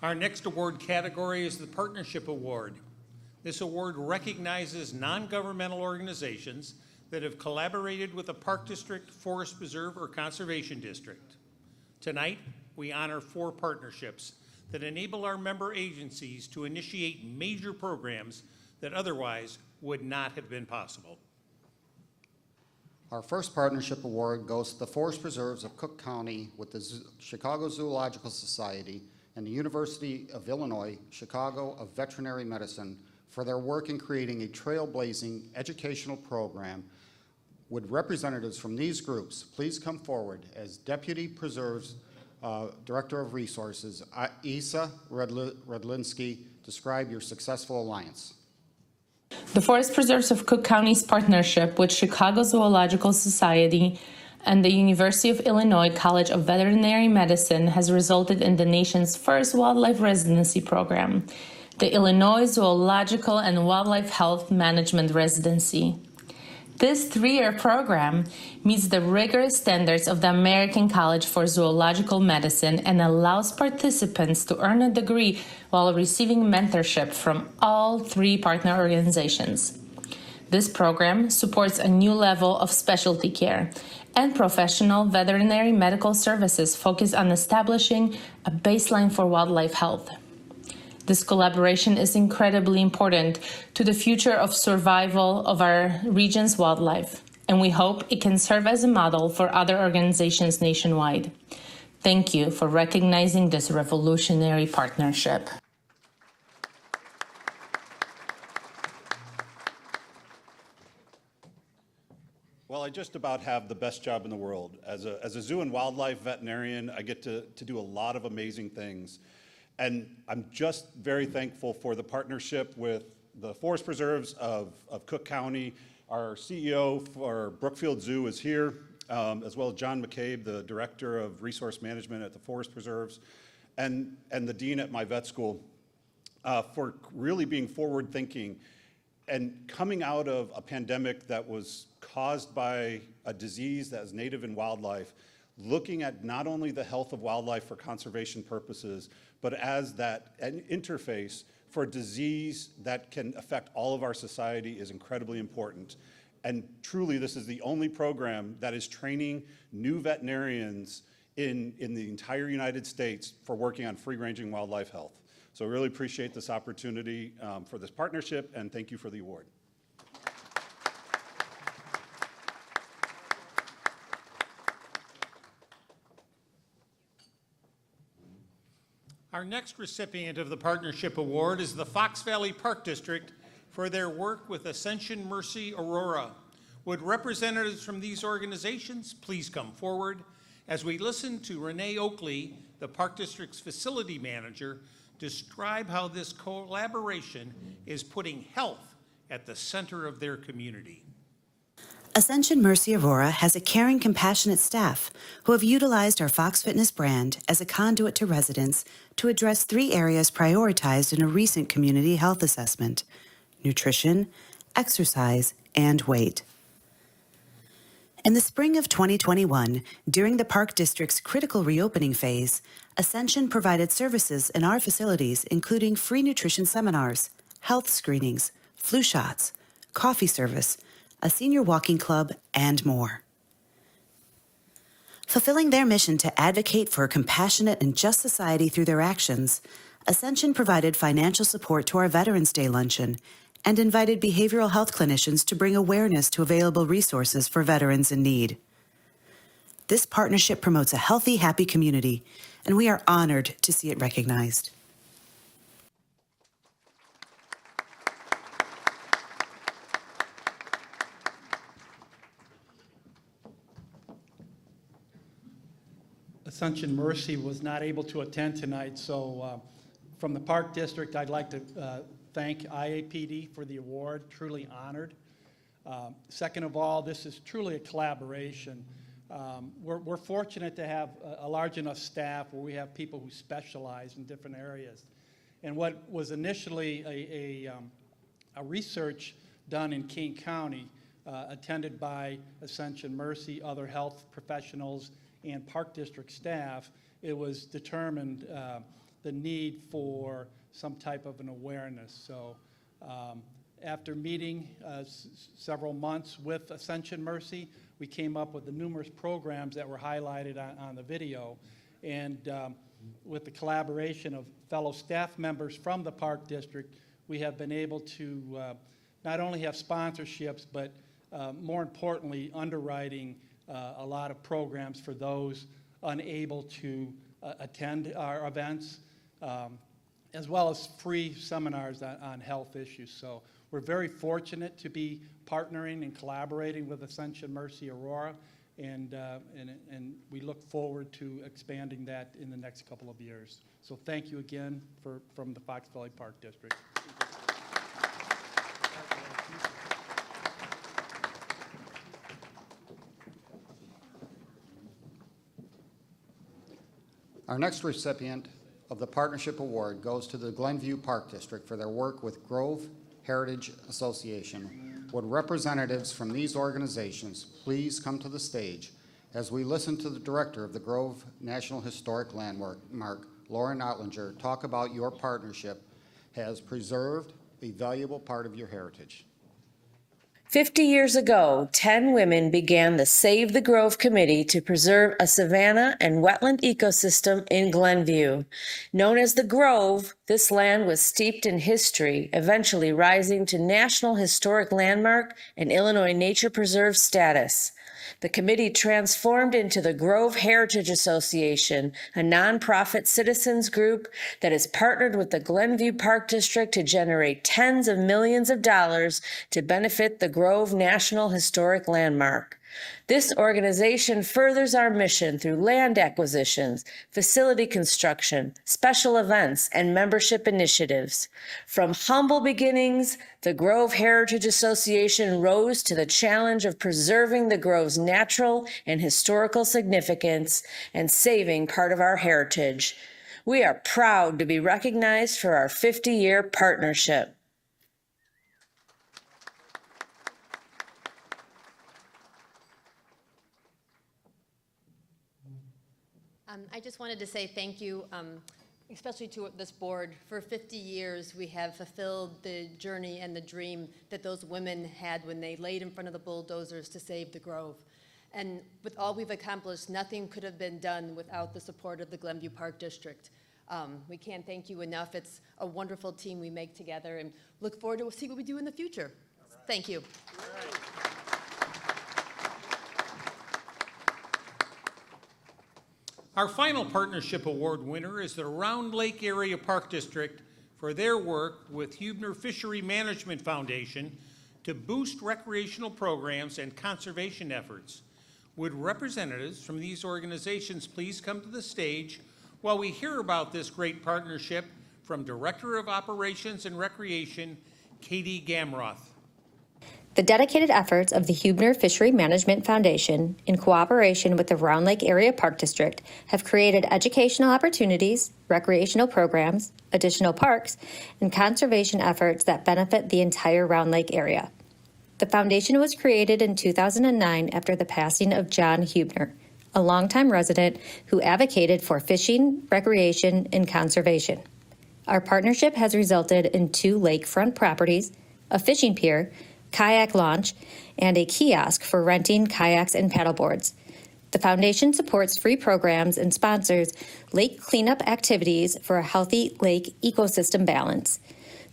Our next award category is the Partnership Award. This award recognizes non-governmental organizations that have collaborated with a park district, forest preserve, or conservation district. Tonight, we honor 4 partnerships that enable our member agencies to initiate major programs that otherwise would not have been possible. Our first partnership award goes to the Forest Preserves of Cook County with the Chicago Zoological Society and the University of Illinois, Chicago of Veterinary Medicine for their work in creating a trailblazing educational program. Would representatives from these groups please come forward as Deputy Preserves Director of Resources, Isa Redlinsky, describe your successful alliance. The Forest Preserves of Cook County's partnership with Chicago Zoological Society and the University of Illinois College of Veterinary Medicine has resulted in the nation's first wildlife residency program, the Illinois Zoological and Wildlife Health Management Residency. This 3-year program meets the rigorous standards of the American College for Zoological Medicine and allows participants to earn a degree while receiving mentorship from all 3 partner organizations. This program supports a new level of specialty care and professional veterinary medical services focused on establishing a baseline for wildlife health. This collaboration is incredibly important to the future of survival of our region's wildlife, and we hope it can serve as a model for other organizations nationwide. Thank you for recognizing this revolutionary partnership. Well, I just about have the best job in the world. As a zoo and wildlife veterinarian, I get to do a lot of amazing things. And I'm just very thankful for the partnership with the Forest Preserves of Cook County. Our CEO for Brookfield Zoo is here, as well as John McCabe, the Director of Resource Management at the Forest Preserves, and the Dean at my vet school, for really being forward-thinking and coming out of a pandemic that was caused by a disease that is native in wildlife, looking at not only the health of wildlife for conservation purposes, but as an interface for a disease that can affect all of our society is incredibly important. And truly, this is the only program that is training new veterinarians in the entire United States for working on free-ranging wildlife health. So I really appreciate this opportunity for this partnership, and thank you for the award. Our next recipient of the Partnership Award is the Fox Valley Park District for their work with Ascension Mercy Aurora. Would representatives from these organizations please come forward as we listen to Renee Oakley, the Park District's facility manager, describe how this collaboration is putting health at the center of their community. Ascension Mercy Aurora has a caring, compassionate staff who have utilized our Fox Fitness brand as a conduit to residents to address 3 areas prioritized in a recent community health assessment: nutrition, exercise, and weight. In the spring of 2021, during the Park District's critical reopening phase, Ascension provided services in our facilities including free nutrition seminars, health screenings, flu shots, coffee service, a senior walking club, and more. Fulfilling their mission to advocate for a compassionate and just society through their actions, Ascension provided financial support to our Veterans Day luncheon and invited behavioral health clinicians to bring awareness to available resources for veterans in need. This partnership promotes a healthy, happy community, and we are honored to see it recognized. Ascension Mercy was not able to attend tonight, so from the Park District, I'd like to thank IAPD for the award, truly honored. Second of all, this is truly a collaboration. We're fortunate to have a large enough staff where we have people who specialize in different areas. And what was initially a research done in King County, attended by Ascension Mercy, other health professionals, and Park District staff, it was determined the need for some type of an awareness. So after meeting several months with Ascension Mercy, we came up with the numerous programs that were highlighted on the video. And with the collaboration of fellow staff members from the Park District, we have been able to not only have sponsorships, but more importantly, underwriting a lot of programs for those unable to attend our events, as well as free seminars on health issues. So we're very fortunate to be partnering and collaborating with Ascension Mercy Aurora, and we look forward to expanding that in the next couple of years. So thank you again from the Fox Valley Park District. Our next recipient of the Partnership Award goes to the Glenview Park District for their work with Grove Heritage Association. Would representatives from these organizations please come to the stage as we listen to the director of the Grove National Historic Landmark, Lauren Ottlinger, talk about your partnership has preserved a valuable part of your heritage. 50 years ago, 10 women began the Save the Grove Committee to preserve a savanna and wetland ecosystem in Glenview. Known as the Grove, this land was steeped in history, eventually rising to National Historic Landmark and Illinois Nature Preserve status. The committee transformed into the Grove Heritage Association, a nonprofit citizens group that has partnered with the Glenview Park District to generate tens of millions of dollars to benefit the Grove National Historic Landmark. This organization furthers our mission through land acquisitions, facility construction, special events, and membership initiatives. From humble beginnings, the Grove Heritage Association rose to the challenge of preserving the Grove's natural and historical significance and saving part of our heritage. We are proud to be recognized for our 50-year partnership. I just wanted to say thank you, especially to this board. For 50 years, we have fulfilled the journey and the dream that those women had when they laid in front of the bulldozers to save the Grove. And with all we've accomplished, nothing could have been done without the support of the Glenview Park District. We can't thank you enough. It's a wonderful team we make together, and look forward to see what we do in the future. Thank you. Our final partnership award winner is the Round Lake Area Park District for their work with Huebner Fishery Management Foundation to boost recreational programs and conservation efforts. Would representatives from these organizations please come to the stage while we hear about this great partnership from Director of Operations and Recreation, Katie Gamroth. The dedicated efforts of the Huebner Fishery Management Foundation, in cooperation with the Round Lake Area Park District, have created educational opportunities, recreational programs, additional parks, and conservation efforts that benefit the entire Round Lake area. The foundation was created in 2009 after the passing of John Huebner, a longtime resident who advocated for fishing, recreation, and conservation. Our partnership has resulted in 2 lakefront properties, a fishing pier, kayak launch, and a kiosk for renting kayaks and paddleboards. The foundation supports free programs and sponsors lake cleanup activities for a healthy lake ecosystem balance.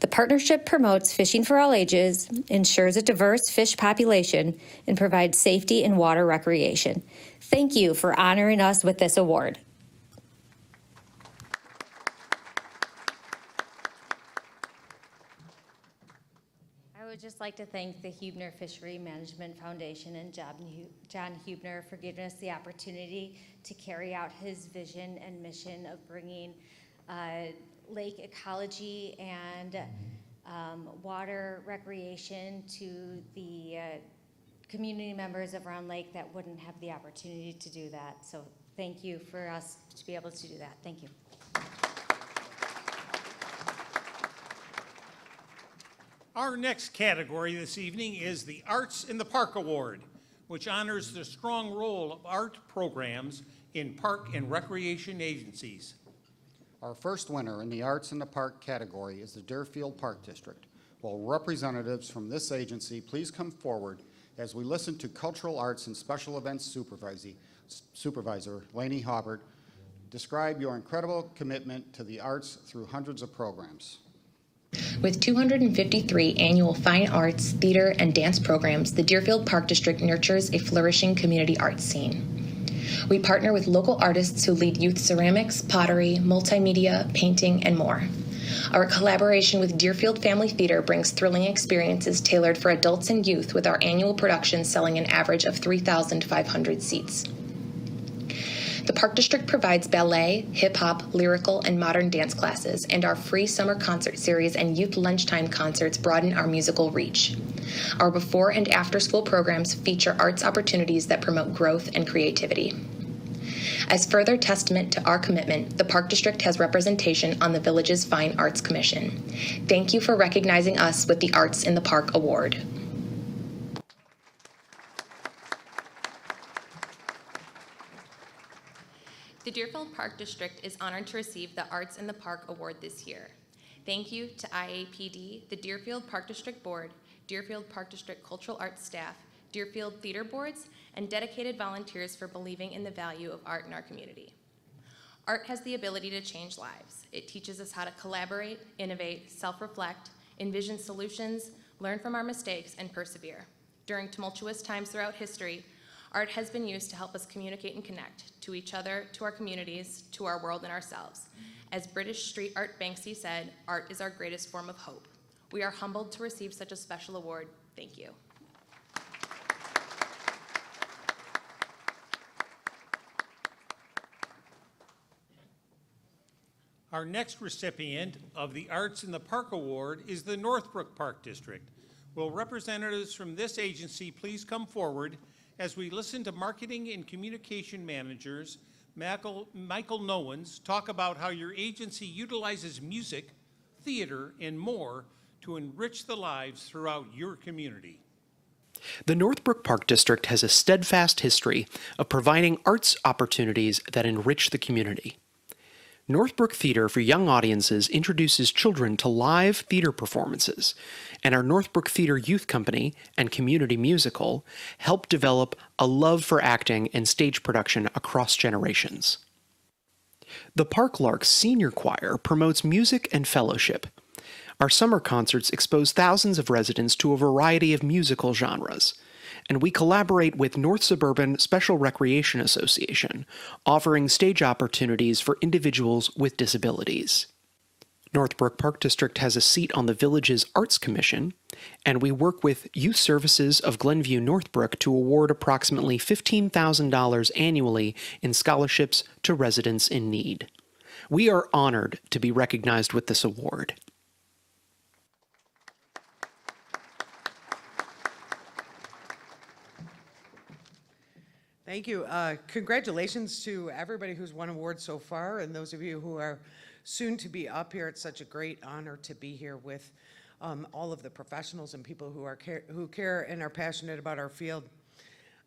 The partnership promotes fishing for all ages, ensures a diverse fish population, and provides safety and water recreation. Thank you for honoring us with this award. I would just like to thank the Huebner Fishery Management Foundation and John Huebner for giving us the opportunity to carry out his vision and mission of bringing lake ecology and water recreation to the community members of Round Lake that wouldn't have the opportunity to do that. So thank you for us to be able to do that. Thank you. Our next category this evening is the Arts in the Park Award, which honors the strong role of art programs in park and recreation agencies. Our first winner in the Arts in the Park category is the Deerfield Park District. Will representatives from this agency please come forward as we listen to Cultural Arts and Special Events Supervisor Lainey Haubert describe your incredible commitment to the arts through hundreds of programs. With 253 annual fine arts, theater, and dance programs, the Deerfield Park District nurtures a flourishing community arts scene. We partner with local artists who lead youth ceramics, pottery, multimedia, painting, and more. Our collaboration with Deerfield Family Theater brings thrilling experiences tailored for adults and youth, with our annual productions selling an average of 3,500 seats. The Park District provides ballet, hip-hop, lyrical, and modern dance classes, and our free summer concert series and youth lunchtime concerts broaden our musical reach. Our before and after school programs feature arts opportunities that promote growth and creativity. As further testament to our commitment, the Park District has representation on the village's Fine Arts Commission. Thank you for recognizing us with the Arts in the Park Award. The Deerfield Park District is honored to receive the Arts in the Park Award this year. Thank you to IAPD, the Deerfield Park District Board, Deerfield Park District Cultural Arts staff, Deerfield Theater Boards, and dedicated volunteers for believing in the value of art in our community. Art has the ability to change lives. It teaches us how to collaborate, innovate, self-reflect, envision solutions, learn from our mistakes, and persevere. During tumultuous times throughout history, art has been used to help us communicate and connect to each other, to our communities, to our world, and ourselves. As British street art Banksy said, art is our greatest form of hope. We are humbled to receive such a special award. Thank you. Our next recipient of the Arts in the Park Award is the Northbrook Park District. Will representatives from this agency please come forward as we listen to marketing and communication managers Michael Nowens talk about how your agency utilizes music, theater, and more to enrich the lives throughout your community. The Northbrook Park District has a steadfast history of providing arts opportunities that enrich the community. Northbrook Theater for Young Audiences introduces children to live theater performances, and our Northbrook Theater Youth Company and Community Musical help develop a love for acting and stage production across generations. The Park Larks Senior Choir promotes music and fellowship. Our summer concerts expose thousands of residents to a variety of musical genres, and we collaborate with North Suburban Special Recreation Association, offering stage opportunities for individuals with disabilities. Northbrook Park District has a seat on the village's Arts Commission, and we work with Youth Services of Glenview Northbrook to award approximately $15,000 annually in scholarships to residents in need. We are honored to be recognized with this award. Thank you. Congratulations to everybody who's won awards so far, and those of you who are soon to be up here. It's such a great honor to be here with all of the professionals and people who care and are passionate about our field.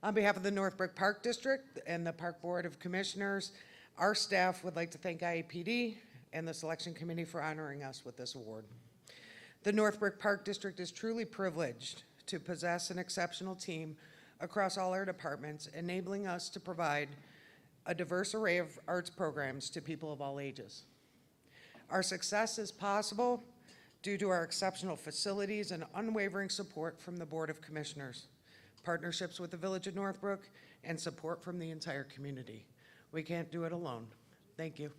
On behalf of the Northbrook Park District and the Park Board of Commissioners, our staff would like to thank IAPD and the selection committee for honoring us with this award. The Northbrook Park District is truly privileged to possess an exceptional team across all our departments, enabling us to provide a diverse array of arts programs to people of all ages. Our success is possible due to our exceptional facilities and unwavering support from the Board of Commissioners, partnerships with the Village of Northbrook, and support from the entire community. We can't do it alone. Thank you.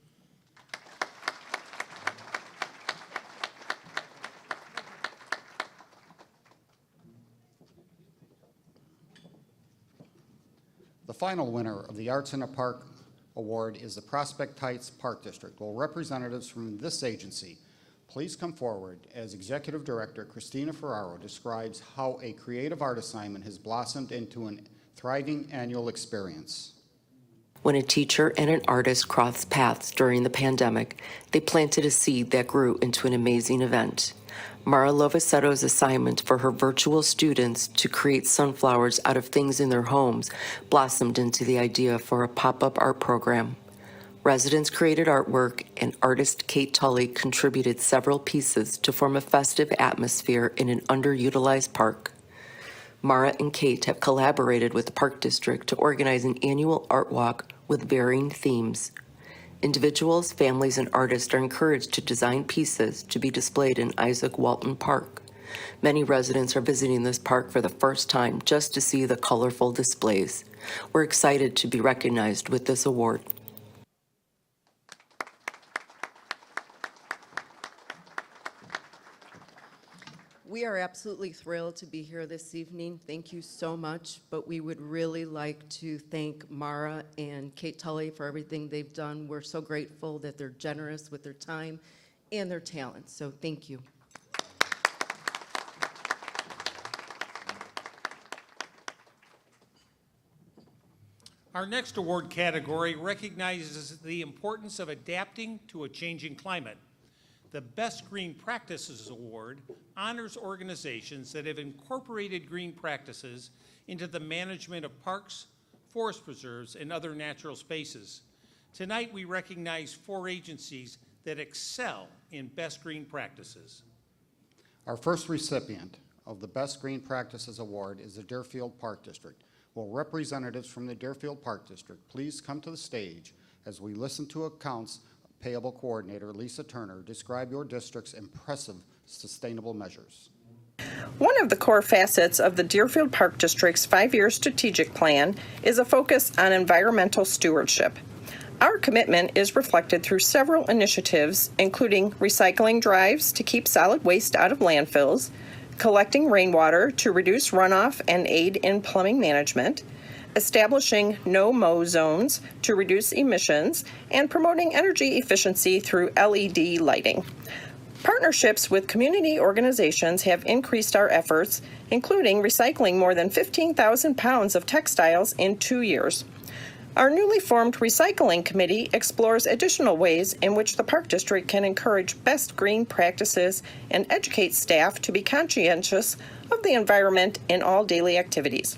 The final winner of the Arts in a Park Award is the Prospect Heights Park District. Will representatives from this agency please come forward as Executive Director Christina Ferraro describes how a creative art assignment has blossomed into a thriving annual experience. When a teacher and an artist crossed paths during the pandemic, they planted a seed that grew into an amazing event. Mara Lovaseto's assignment for her virtual students to create sunflowers out of things in their homes blossomed into the idea for a pop-up art program. Residents created artwork, and artist Kate Tully contributed several pieces to form a festive atmosphere in an underutilized park. Mara and Kate have collaborated with the Park District to organize an annual art walk with varying themes. Individuals, families, and artists are encouraged to design pieces to be displayed in Isaac Walton Park. Many residents are visiting this park for the first time just to see the colorful displays. We're excited to be recognized with this award. We are absolutely thrilled to be here this evening. Thank you so much, but we would really like to thank Mara and Kate Tully for everything they've done. We're so grateful that they're generous with their time and their talent, so thank you. Our next award category recognizes the importance of adapting to a changing climate. The Best Green Practices Award honors organizations that have incorporated green practices into the management of parks, forest preserves, and other natural spaces. Tonight, we recognize 4 agencies that excel in best green practices. Our first recipient of the Best Green Practices Award is the Deerfield Park District. Will representatives from the Deerfield Park District please come to the stage as we listen to accounts Payable Coordinator Lisa Turner describe your district's impressive sustainable measures. One of the core facets of the Deerfield Park District's 5-year strategic plan is a focus on environmental stewardship. Our commitment is reflected through several initiatives, including recycling drives to keep solid waste out of landfills, collecting rainwater to reduce runoff and aid in plumbing management, establishing no-mow zones to reduce emissions, and promoting energy efficiency through LED lighting. Partnerships with community organizations have increased our efforts, including recycling more than 15,000 pounds of textiles in 2 years. Our newly formed Recycling Committee explores additional ways in which the Park District can encourage best green practices and educate staff to be conscientious of the environment in all daily activities.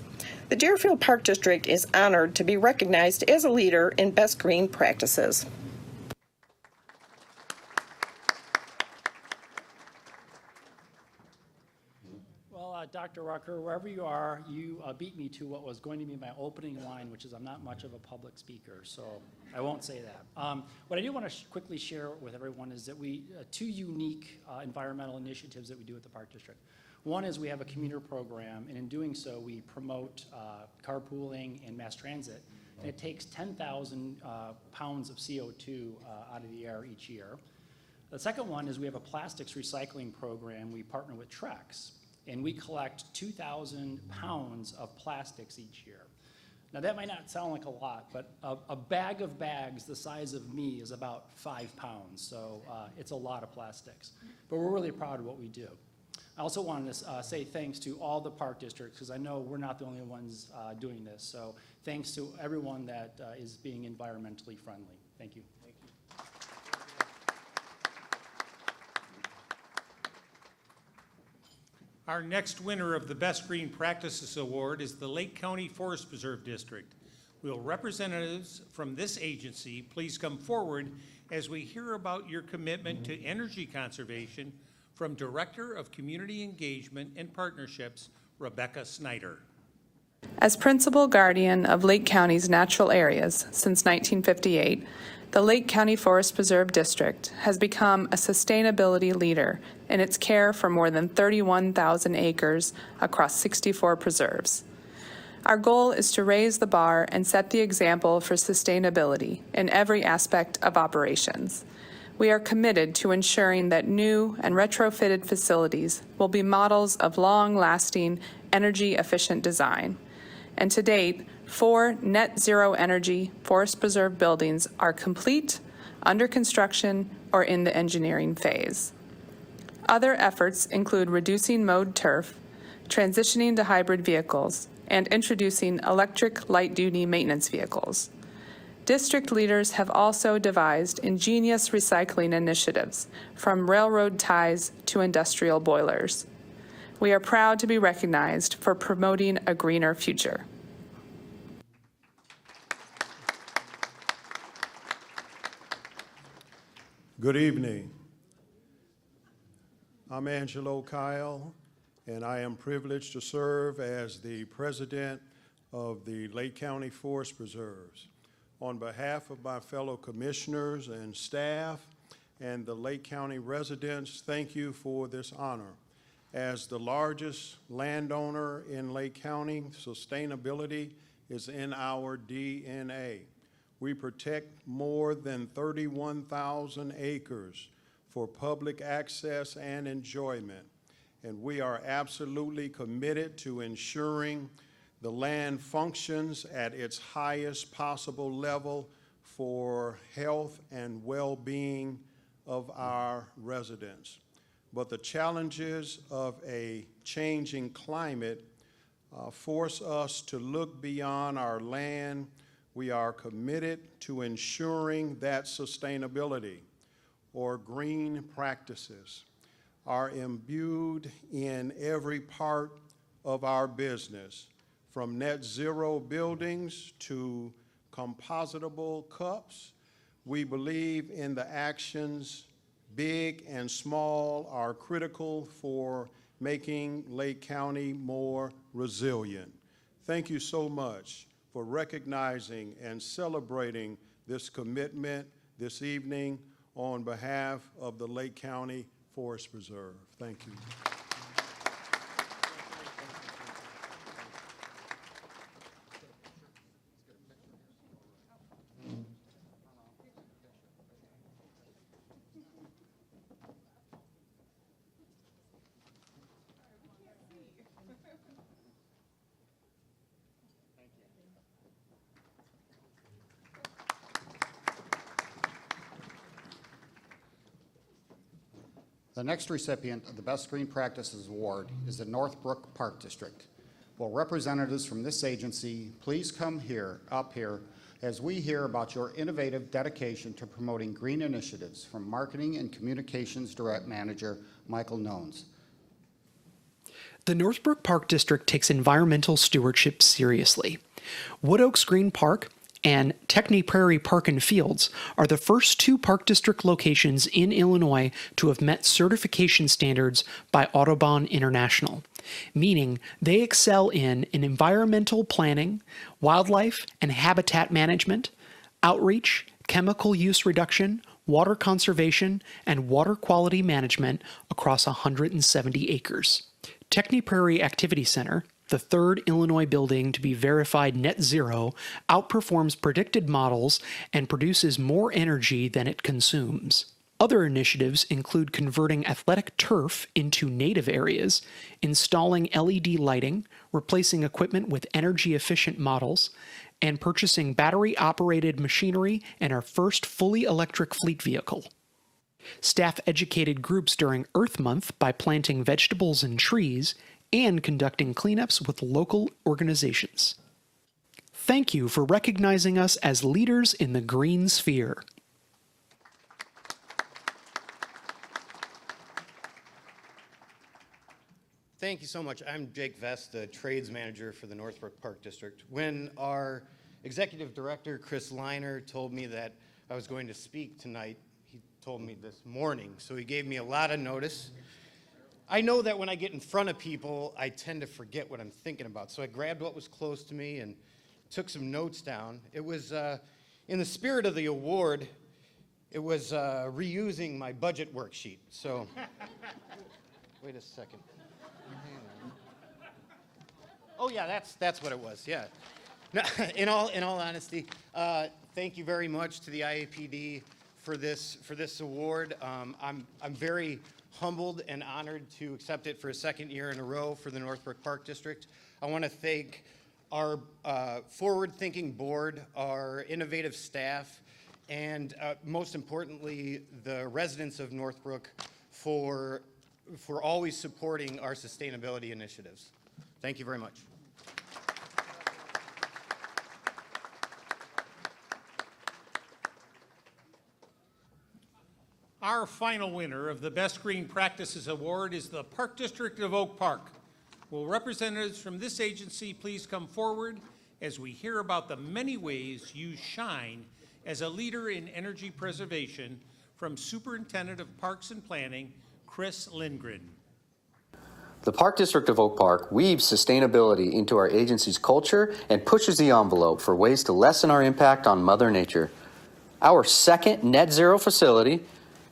The Deerfield Park District is honored to be recognized as a leader in best green practices. Well, Well, Dr. Rucker, wherever you are, you beat me to what was going to be my opening line, which is I'm not much of a public speaker, so I won't say that. What I do want to quickly share with everyone is that we, two unique environmental initiatives that we do at the Park District. One is we have a commuter program, and in doing so, we promote carpooling and mass transit, and it takes 10,000 pounds of CO2 out of the air each year. The second one is we have a plastics recycling program. We partner with Trex, and we collect 2,000 pounds of plastics each year. Now that might not sound like a lot, but a bag of bags the size of me is about 5 pounds, so it's a lot of plastics. But we're really proud of what we do. I also wanted to say thanks to all the park districts, because I know we're not the only ones doing this, so thanks to everyone that is being environmentally friendly. Thank you. Our next winner of the Best Green Practices Award is the Lake County Forest Preserve District. Will representatives from this agency please come forward as we hear about your commitment to energy conservation from Director of Community Engagement and Partnerships, Rebecca Snyder. As principal guardian of Lake County's natural areas since 1958, the Lake County Forest Preserve District has become a sustainability leader in its care for more than 31,000 acres across 64 preserves. Our goal is to raise the bar and set the example for sustainability in every aspect of operations. We are committed to ensuring that new and retrofitted facilities will be models of long-lasting, energy-efficient design. And to date, 4 net zero energy forest preserve buildings are complete, under construction, or in the engineering phase. Other efforts include reducing mowed turf, transitioning to hybrid vehicles, and introducing electric light-duty maintenance vehicles. District leaders have also devised ingenious recycling initiatives, from railroad ties to industrial boilers. We are proud to be recognized for promoting a greener future. Good evening. I'm Angelo Kyle, and I am privileged to serve as the president of the Lake County Forest Preserves. On behalf of my fellow commissioners and staff and the Lake County residents, thank you for this honor. As the largest landowner in Lake County, sustainability is in our DNA. We protect more than 31,000 acres for public access and enjoyment, and we are absolutely committed to ensuring the land functions at its highest possible level for health and well-being of our residents. But the challenges of a changing climate force us to look beyond our land. We are committed to ensuring that sustainability, or green practices, are imbued in every part of our business, from net zero buildings to compositable cups. We believe in the actions, big and small, are critical for making Lake County more resilient. Thank you so much for recognizing and celebrating this commitment this evening on behalf of the Lake County Forest Preserve. Thank you. The next recipient of the Best Green Practices Award is the Northbrook Park District. Will representatives from this agency please come up here as we hear about your innovative dedication to promoting green initiatives from Marketing and Communications Direct Manager Michael Nones. The Northbrook Park District takes environmental stewardship seriously. Wood Oaks Green Park and Techni Prairie Park and Fields are the first 2 Park District locations in Illinois to have met certification standards by Audubon International, meaning they excel in environmental planning, wildlife and habitat management, outreach, chemical use reduction, water conservation, and water quality management across 170 acres. Techni Prairie Activity Center, the 3rd Illinois building to be verified net zero, outperforms predicted models and produces more energy than it consumes. Other initiatives include converting athletic turf into native areas, installing LED lighting, replacing equipment with energy-efficient models, and purchasing battery-operated machinery and our first fully electric fleet vehicle. Staff educated groups during Earth Month by planting vegetables and trees and conducting cleanups with local organizations. Thank you for recognizing us as leaders in the green sphere. Thank you so much. I'm Jake Vest, the trades manager for the Northbrook Park District. When our executive director, Chris Liner, told me that I was going to speak tonight, he told me this morning, so he gave me a lot of notice. I know that when I get in front of people, I tend to forget what I'm thinking about, so I grabbed what was close to me and took some notes down. It was, in the spirit of the award, it was reusing my budget worksheet, so wait a second. Oh yeah, that's what it was. Yeah. No, in all honesty, thank you very much to the IAPD for this award. I'm very humbled and honored to accept it for a 2nd year in a row for the Northbrook Park District. I want to thank our forward-thinking board, our innovative staff, and most importantly, the residents of Northbrook for always supporting our sustainability initiatives. Thank you very much. Our final winner of the Best Green Practices Award is the Park District of Oak Park. Will representatives from this agency please come forward as we hear about the many ways you shine as a leader in energy preservation from Superintendent of Parks and Planning, Chris Lindgren. The Park District of Oak Park weaves sustainability into our agency's culture and pushes the envelope for ways to lessen our impact on Mother Nature. Our 2nd net zero facility,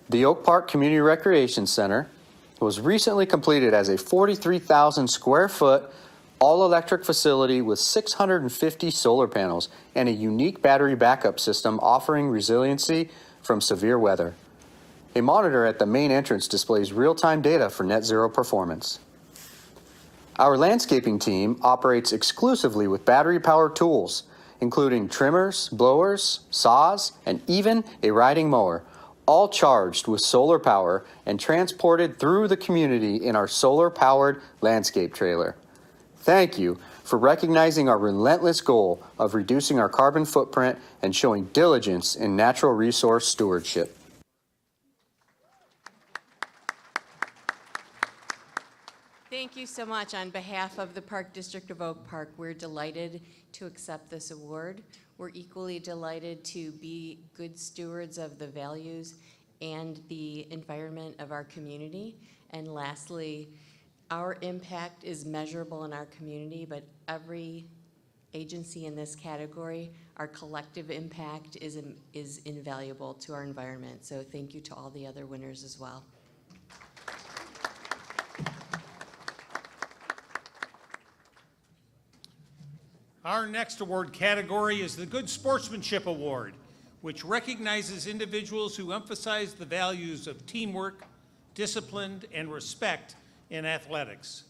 the Oak Park Community Recreation Center, was recently completed as a 43,000 square foot all-electric facility with 650 solar panels and a unique battery backup system offering resiliency from severe weather. A monitor at the main entrance displays real-time data for net zero performance. Our landscaping team operates exclusively with battery-powered tools, including trimmers, blowers, saws, and even a riding mower, all charged with solar power and transported through the community in our solar-powered landscape trailer. Thank you for recognizing our relentless goal of reducing our carbon footprint and showing diligence in natural resource stewardship. Thank you so much. On behalf of the Park District of Oak Park, we're delighted to accept this award. We're equally delighted to be good stewards of the values and the environment of our community. And lastly, our impact is measurable in our community, but every agency in this category, our collective impact is invaluable to our environment. So thank you to all the other winners as well. Our next award category is the Good Sportsmanship Award, which recognizes individuals who emphasize the values of teamwork, discipline, and respect in athletics.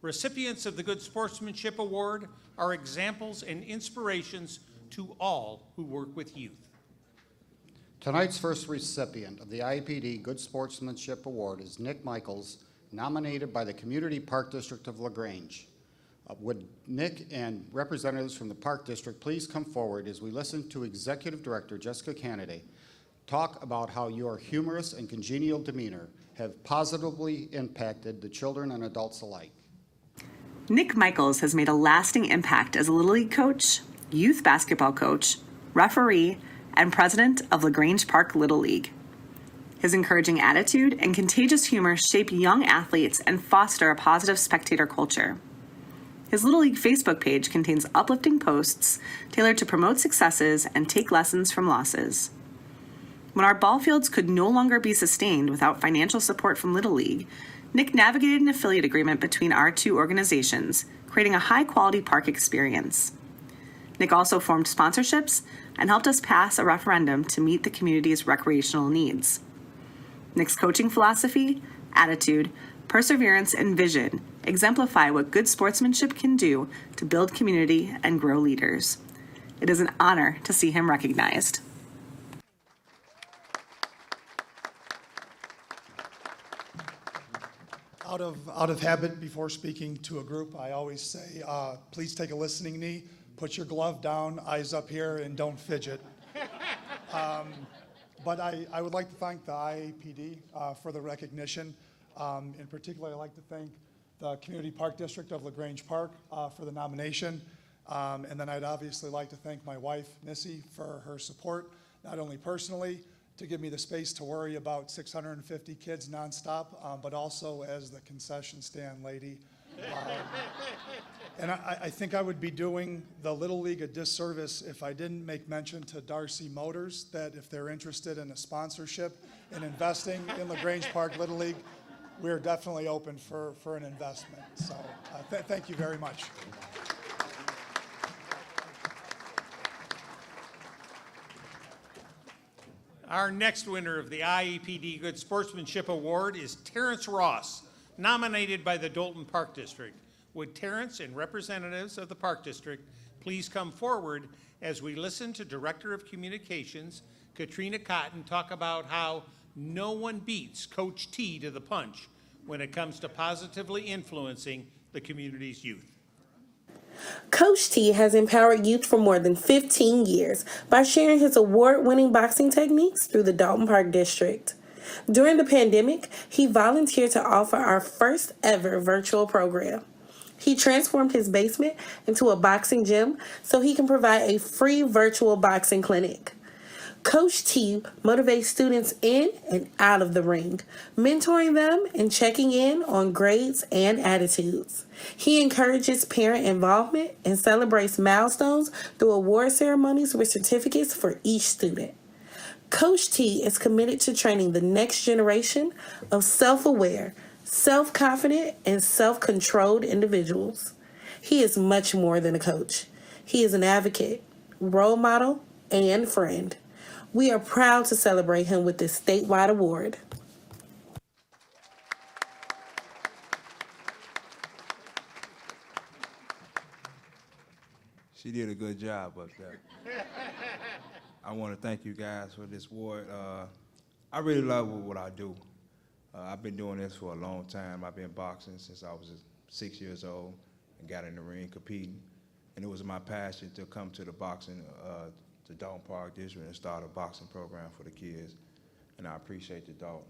Recipients of the Good Sportsmanship Award are examples and inspirations to all who work with youth. Tonight's first recipient of the IAPD Good Sportsmanship Award is Nick Michaels, nominated by the Community Park District of LaGrange. Would Nick and representatives from the Park District please come forward as we listen to Executive Director Jessica Kennedy talk about how your humorous and congenial demeanor have positively impacted the children and adults alike. Nick Michaels has made a lasting impact as a Little League coach, youth basketball coach, referee, and president of LaGrange Park Little League. His encouraging attitude and contagious humor shape young athletes and foster a positive spectator culture. His Little League Facebook page contains uplifting posts tailored to promote successes and take lessons from losses. When our ball fields could no longer be sustained without financial support from Little League, Nick navigated an affiliate agreement between our two organizations, creating a high-quality park experience. Nick also formed sponsorships and helped us pass a referendum to meet the community's recreational needs. Nick's coaching philosophy, attitude, perseverance, and vision exemplify what good sportsmanship can do to build community and grow leaders. It is an honor to see him recognized. Out of habit, before speaking to a group, I always say, please take a listening knee, put your glove down, eyes up here, and don't fidget. But I would like to thank the IAPD for the recognition. In particular, I'd like to thank the Community Park District of LaGrange Park for the nomination. And then I'd obviously like to thank my wife, Missy, for her support, not only personally, to give me the space to worry about 650 kids nonstop, but also as the concession stand lady. And I think I would be doing the Little League a disservice if I didn't make mention to Darcy Motors that if they're interested in a sponsorship and investing in LaGrange Park Little League, we're definitely open for an investment. So thank you very much. Our next winner of the IAPD Good Sportsmanship Award is Terrence Ross, nominated by the Dolton Park District. Would Terrence and representatives of the Park District please come forward as we listen to Director of Communications, Katrina Cotton, talk about how no one beats Coach T to the punch when it comes to positively influencing the community's youth. Coach T has empowered youth for more than 15 years by sharing his award-winning boxing techniques through the Dolton Park District. During the pandemic, he volunteered to offer our first ever virtual program. He transformed his basement into a boxing gym so he can provide a free virtual boxing clinic. Coach T motivates students in and out of the ring, mentoring them and checking in on grades and attitudes. He encourages parent involvement and celebrates milestones through award ceremonies with certificates for each student. Coach T is committed to training the next generation of self-aware, self-confident, and self-controlled individuals. He is much more than a coach. He is an advocate, role model, and friend. We are proud to celebrate him with this statewide award. She did a good job up there. I want to thank you guys for this award. I really love what I do. I've been doing this for a long time. I've been boxing since I was 6 years old and got in the ring competing. And it was my passion to come to the boxing, the Dolton Park District and start a boxing program for the kids. And I appreciate the Dolton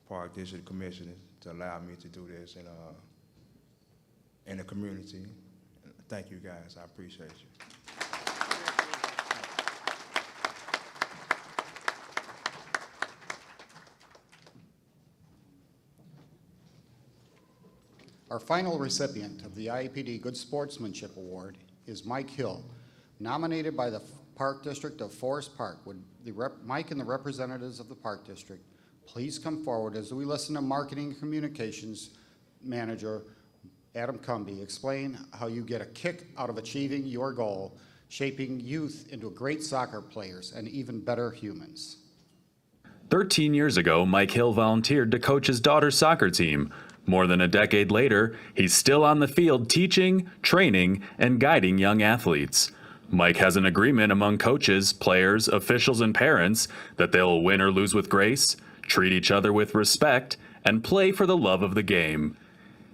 Park District Commissioner to allow me to do this in the community. Thank you guys, I appreciate you. Our final recipient of the IAPD Good Sportsmanship Award is Mike Hill, nominated by the Park District of Forest Park. Would Mike and the representatives of the Park District please come forward as we listen to Marketing and Communications Manager Adam Cumby explain how you get a kick out of achieving your goal, shaping youth into great soccer players and even better humans. 13 years ago, Mike Hill volunteered to coach his daughter's soccer team. More than a decade later, he's still on the field teaching, training, and guiding young athletes. Mike has an agreement among coaches, players, officials, and parents that they'll win or lose with grace, treat each other with respect, and play for the love of the game.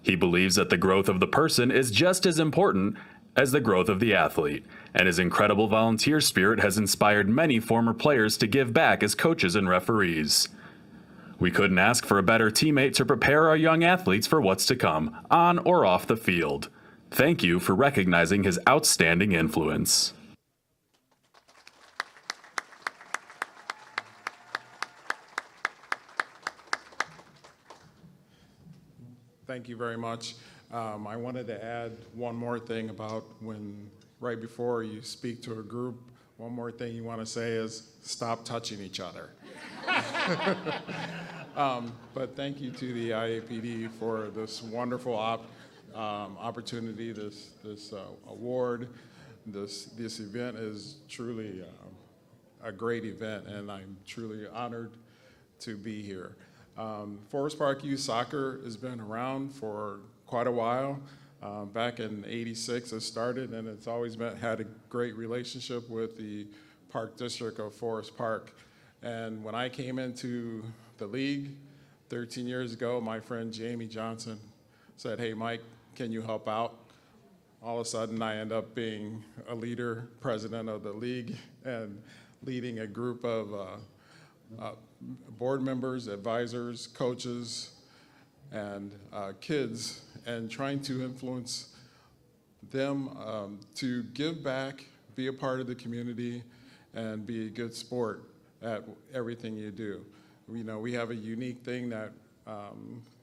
He believes that the growth of the person is just as important as the growth of the athlete, and his incredible volunteer spirit has inspired many former players to give back as coaches and referees. We couldn't ask for a better teammate to prepare our young athletes for what's to come, on or off the field. Thank you for recognizing his outstanding influence. thank you very much. I wanted to add one more thing about right before you speak to a group, one more thing you want to say is stop touching each other. But thank you to the IAPD for this wonderful opportunity, this award. This event is truly a great event, and I'm truly honored to be here. Forest Park Youth Soccer has been around for quite a while. Back in '86 it started, and it's always had a great relationship with the Park District of Forest Park. And when I came into the league 13 years ago, my friend Jamie Johnson said, "Hey Mike, can you help out?" All of a sudden I end up being a leader, president of the league, and leading a group of board members, advisors, coaches, and kids, and trying to influence them to give back, be a part of the community, and be a good sport at everything you do. We have a unique thing that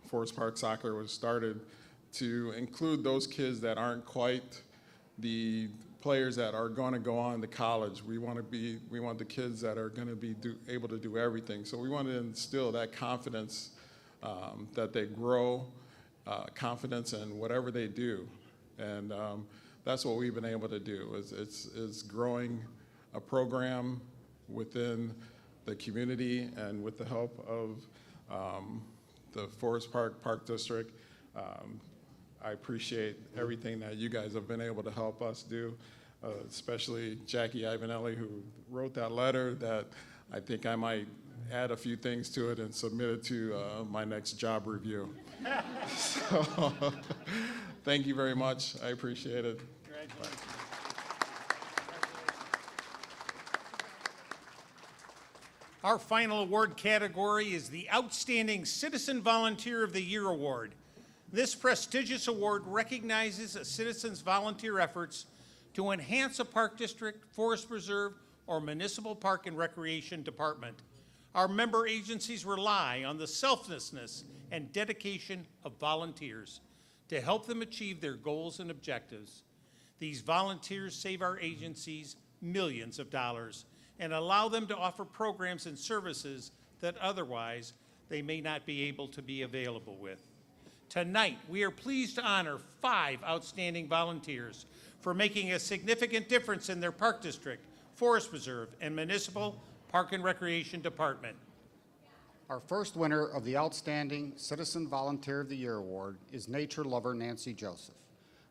Forest Park Soccer was started to include those kids that aren't quite the players that are going to go on to college. We want the kids that are going to be able to do everything. So we want to instill that confidence that they grow, confidence in whatever they do. And that's what we've been able to do, is growing a program within the community, and with the help of the Forest Park District. I appreciate everything that you guys have been able to help us do, especially Jackie Ivanelli, who wrote that letter that I think I might add a few things to it and submit it to my next job review. So, thank you very much. I appreciate it. Our final award category is the Outstanding Citizen Volunteer of the Year Award. This prestigious award recognizes a citizen's volunteer efforts to enhance a park district, forest preserve, or municipal park and recreation department. Our member agencies rely on the selflessness and dedication of volunteers to help them achieve their goals and objectives. These volunteers save our agencies millions of dollars and allow them to offer programs and services that otherwise they may not be able to be available with. Tonight, we are pleased to honor 5 outstanding volunteers for making a significant difference in their park district, forest preserve, and municipal park and recreation department. Our first winner of the Outstanding Citizen Volunteer of the Year Award is nature lover Nancy Joseph.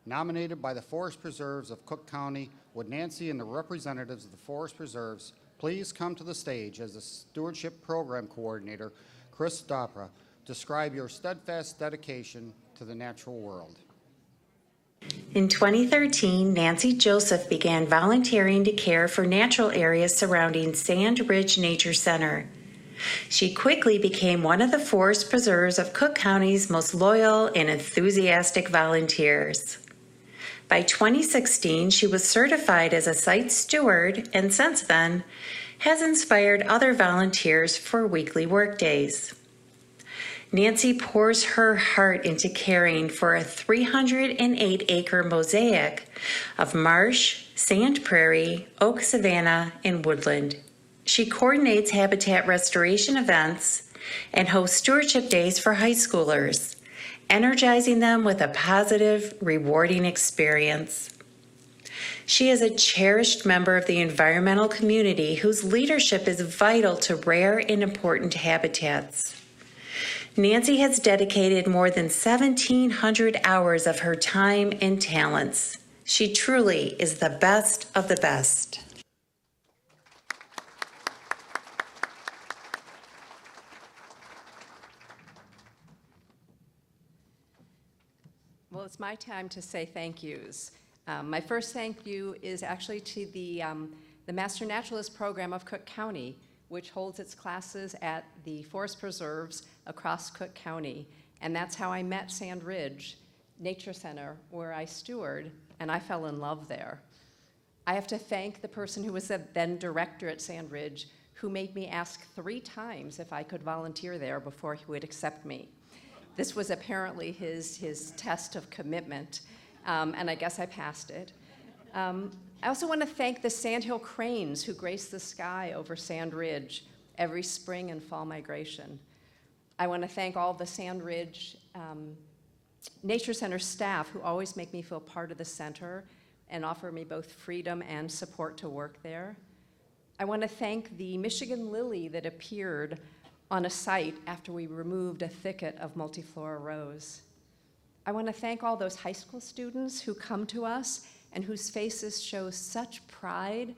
Nominated by the Forest Preserves of Cook County, would Nancy and the representatives of the Forest Preserves please come to the stage as the Stewardship Program Coordinator, Chris Dopra, describe your steadfast dedication to the natural world. In 2013, Nancy Joseph began volunteering to care for natural areas surrounding Sand Ridge Nature Center. She quickly became one of the Forest Preserves of Cook County's most loyal and enthusiastic volunteers. By 2016, she was certified as a site steward, and since then has inspired other volunteers for weekly workdays. Nancy pours her heart into caring for a 308-acre mosaic of marsh, sand prairie, oak savanna, and woodland. She coordinates habitat restoration events and hosts stewardship days for high schoolers, energizing them with a positive, rewarding experience. She is a cherished member of the environmental community whose leadership is vital to rare and important habitats. Nancy has dedicated more than 1,700 hours of her time and talents. She truly is the best of the best. Well, it's my time to say thank yous. My first thank you is actually to the Master Naturalist Program of Cook County, which holds its classes at the forest preserves across Cook County. And that's how I met Sand Ridge Nature Center, where I steward, and I fell in love there. I have to thank the person who was the then director at Sand Ridge, who made me ask 3 times if I could volunteer there before he would accept me. This was apparently his test of commitment, and I guess I passed it. I also want to thank the sandhill cranes who grace the sky over Sand Ridge every spring and fall migration. I want to thank all the Sand Ridge Nature Center staff who always make me feel part of the center and offer me both freedom and support to work there. I want to thank the Michigan lily that appeared on a site after we removed a thicket of multiflora rose. I want to thank all those high school students who come to us and whose faces show such pride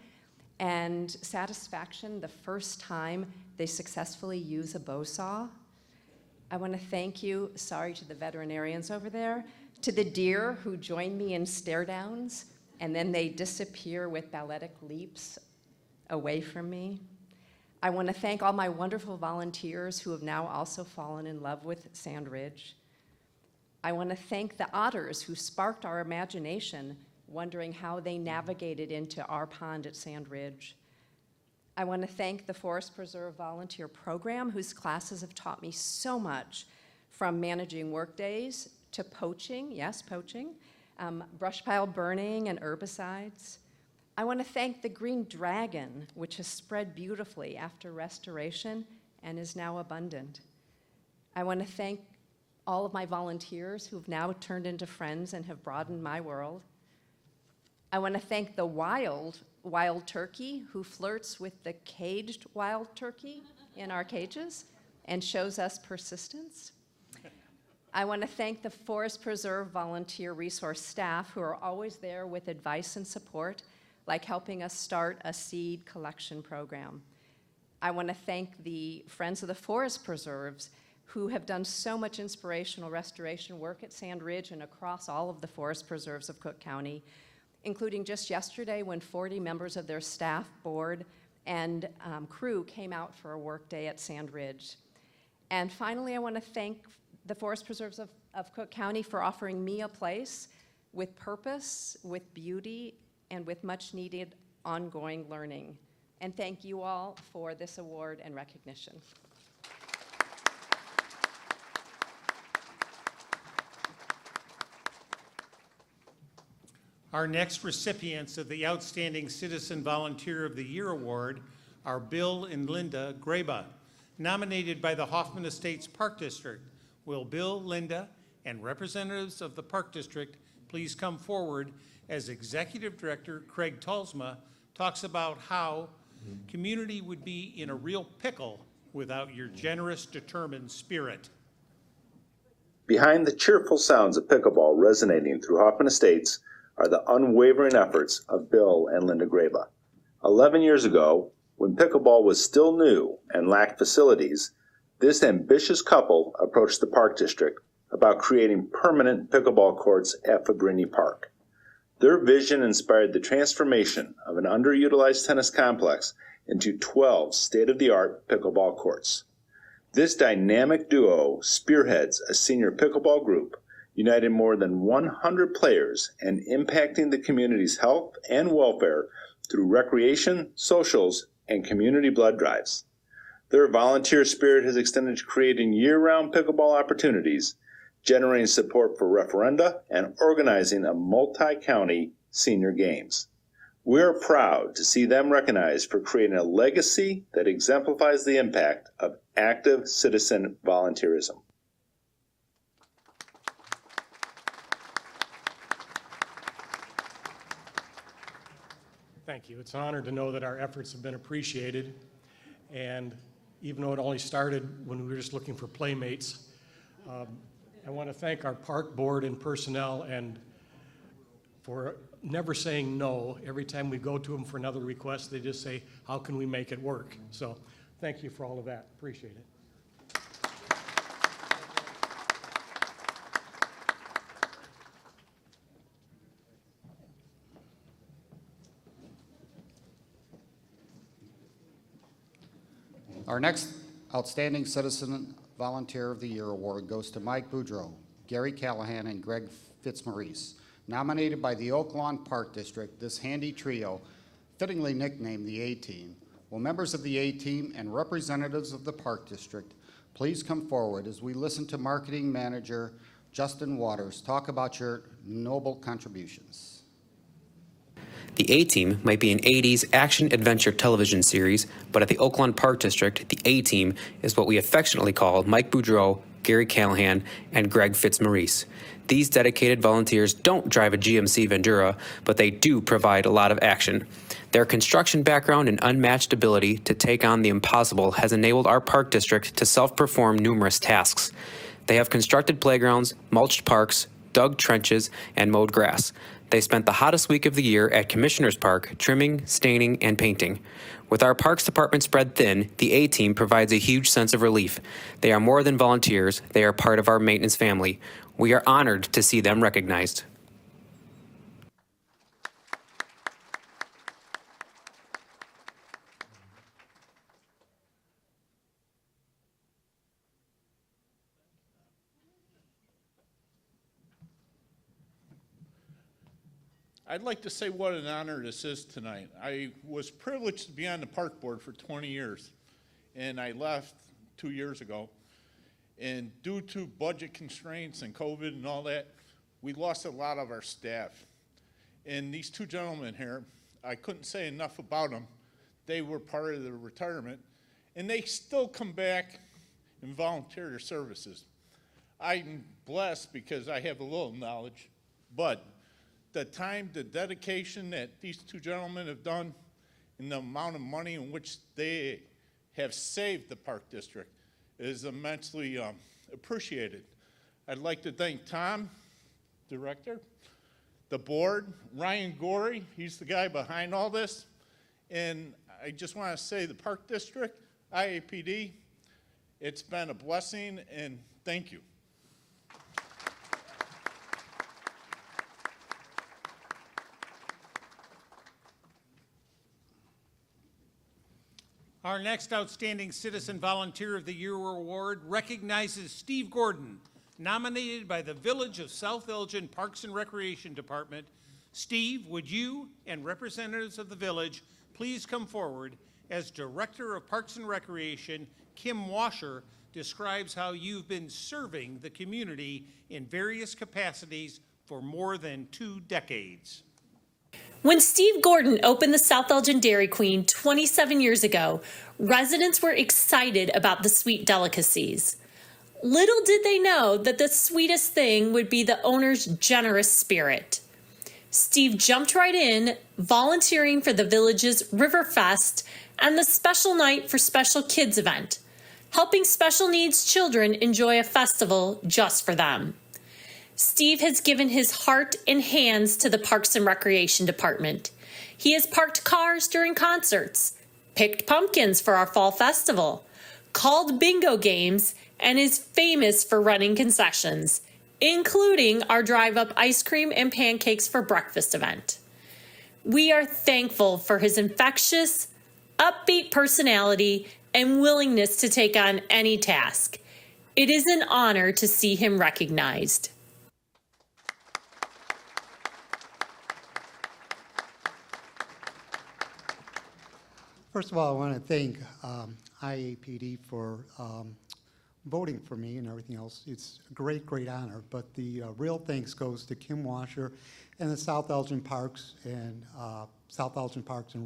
and satisfaction the first time they successfully use a bow saw. I want to thank you, sorry to the veterinarians over there, to the deer who join me in stare downs and then they disappear with balletic leaps away from me. I want to thank all my wonderful volunteers who have now also fallen in love with Sand Ridge. I want to thank the otters who sparked our imagination, wondering how they navigated into our pond at Sand Ridge. I want to thank the Forest Preserve Volunteer Program, whose classes have taught me so much, from managing workdays to poaching, yes, poaching, brush pile burning and herbicides. I want to thank the Green Dragon, which has spread beautifully after restoration and is now abundant. I want to thank all of my volunteers who've now turned into friends and have broadened my world. I want to thank the wild turkey who flirts with the caged wild turkey in our cages and shows us persistence. I want to thank the Forest Preserve volunteer resource staff who are always there with advice and support, like helping us start a seed collection program. I want to thank the Friends of the Forest Preserves who have done so much inspirational restoration work at Sand Ridge and across all of the forest preserves of Cook County, including just yesterday when 40 members of their staff, board, and crew came out for a work day at Sand Ridge. And finally, I want to thank the Forest Preserves of Cook County for offering me a place with purpose, with beauty, and with much needed ongoing learning. And thank you all for this award and recognition. Our next recipients of the Outstanding Citizen Volunteer of the Year Award are Bill and Linda Greba, nominated by the Hoffman Estates Park District. Will Bill, Linda, and representatives of the Park District please come forward as Executive Director Craig Talsma talks about how community would be in a real pickle without your generous, determined spirit. Behind the cheerful sounds of pickleball resonating through Hoffman Estates are the unwavering efforts of Bill and Linda Greba. 11 years ago, when pickleball was still new and lacked facilities, this ambitious couple approached the Park District about creating permanent pickleball courts at Fabrini Park. Their vision inspired the transformation of an underutilized tennis complex into 12 state-of-the-art pickleball courts. This dynamic duo spearheads a senior pickleball group uniting more than 100 players and impacting the community's health and welfare through recreation, socials, and community blood drives. Their volunteer spirit has extended to creating year-round pickleball opportunities, generating support for referenda, and organizing a multi-county senior games. We're proud to see them recognized for creating a legacy that exemplifies the impact of active citizen volunteerism. Thank you. It's an honor to know that our efforts have been appreciated. And even though it only started when we were just looking for playmates, I want to thank our park board and personnel and for never saying no. Every time we go to them for another request, they just say, how can we make it work? So thank you for all of that. Appreciate it. Our next Outstanding Citizen Volunteer of the Year Award goes to Mike Boudreau, Gary Callahan, and Greg Fitzmaurice. Nominated by the Oak Lawn Park District, this handy trio, fittingly nicknamed the A-Team, will members of the A-Team and representatives of the Park District please come forward as we listen to Marketing Manager Justin Waters talk about your noble contributions. The A-Team might be an 80s action-adventure television series, but at the Oakland Park District, the A-Team is what we affectionately call Mike Boudreau, Gary Callahan, and Greg Fitzmaurice. These dedicated volunteers don't drive a GMC Vendura, but they do provide a lot of action. Their construction background and unmatched ability to take on the impossible has enabled our park district to self-perform numerous tasks. They have constructed playgrounds, mulched parks, dug trenches, and mowed grass. They spent the hottest week of the year at Commissioners Park trimming, staining, and painting. With our Parks Department spread thin, the A-Team provides a huge sense of relief. They are more than volunteers, they are part of our maintenance family. We are honored to see them recognized. I'd like to say what an honor this is tonight. I was privileged to be on the park board for 20 years, and I left 2 years ago. And due to budget constraints and COVID and all that, we lost a lot of our staff. And these two gentlemen here, I couldn't say enough about them. They were part of the retirement, and they still come back and volunteer their services. I'm blessed because I have a little knowledge, but the time, the dedication that these two gentlemen have done, and the amount of money in which they have saved the Park District is immensely appreciated. I'd like to thank Tom, Director, the board, Ryan Gorey, he's the guy behind all this, and I just want to say the Park District, IAPD, it's been a blessing, and thank you. Our next Outstanding Citizen Volunteer of the Year Award recognizes Steve Gordon, nominated by the Village of South Elgin Parks and Recreation Department. Steve, would you and representatives of the village please come forward as Director of Parks and Recreation? Kim Washer describes how you've been serving the community in various capacities for more than 2 decades. When Steve Gordon opened the South Elgin Dairy Queen 27 years ago, residents were excited about the sweet delicacies. Little did they know that the sweetest thing would be the owner's generous spirit. Steve jumped right in, volunteering for the village's Riverfest and the Special Night for Special Kids event, helping special needs children enjoy a festival just for them. Steve has given his heart and hands to the Parks and Recreation Department. He has parked cars during concerts, picked pumpkins for our fall festival, called bingo games, and is famous for running concessions, including our drive-up ice cream and pancakes for breakfast event. We are thankful for his infectious, upbeat personality and willingness to take on any task. It is an honor to see him recognized. First of all, I want to thank IAPD for voting for me and everything else. It's a great, great honor. But the real thanks goes to Kim Washer and the South Elgin Parks and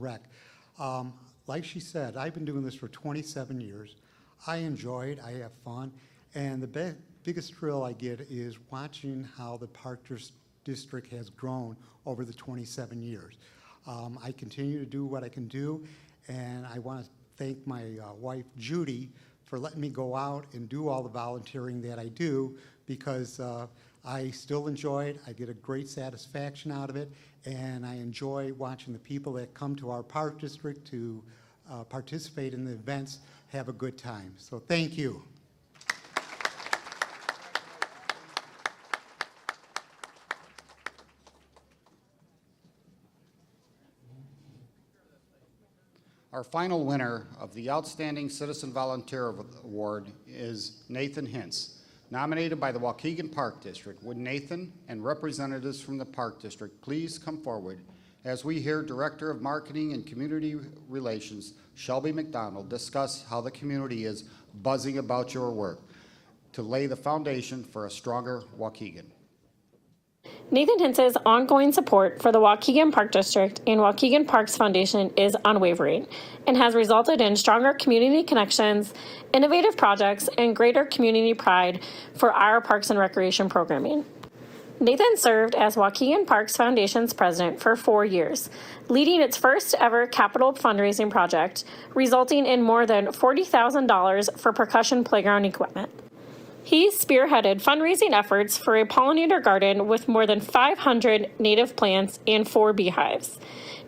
Rec. Like she said, I've been doing this for 27 years. I enjoy it. I have fun. And the biggest thrill I get is watching how the Park District has grown over the 27 years. I continue to do what I can do. And I want to thank my wife, Judy, for letting me go out and do all the volunteering that I do, because I still enjoy it. I get a great satisfaction out of it, and I enjoy watching the people that come to our park district to participate in the events have a good time. So thank you. Our final winner of the Outstanding Citizen Volunteer Award is Nathan Hintz, nominated by the Waukegan Park District. Would Nathan and representatives from the Park District please come forward as we hear Director of Marketing and Community Relations, Shelby McDonald, discuss how the community is buzzing about your work to lay the foundation for a stronger Waukegan. Nathan Hintz's ongoing support for the Waukegan Park District and Waukegan Parks Foundation is unwavering and has resulted in stronger community connections, innovative projects, and greater community pride for our Parks and Recreation programming. Nathan served as Waukegan Parks Foundation's president for 4 years, leading its first ever capital fundraising project, resulting in more than $40,000 for percussion playground equipment. He spearheaded fundraising efforts for a pollinator garden with more than 500 native plants and 4 beehives.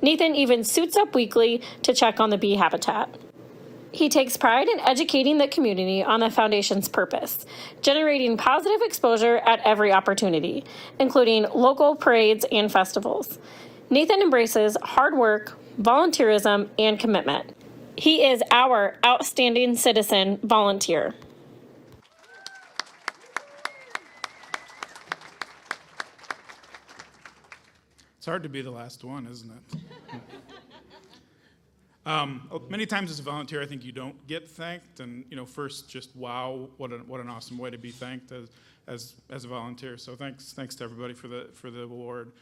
Nathan even suits up weekly to check on the bee habitat. He takes pride in educating the community on the foundation's purpose, generating positive exposure at every opportunity, including local parades and festivals. Nathan embraces hard work, volunteerism, and commitment. He is our outstanding citizen volunteer. It's hard to be the last one, isn't it? Many times as a volunteer, I think you don't get thanked, and first, just wow, what an awesome way to be thanked as a volunteer. So thanks to everybody for the award.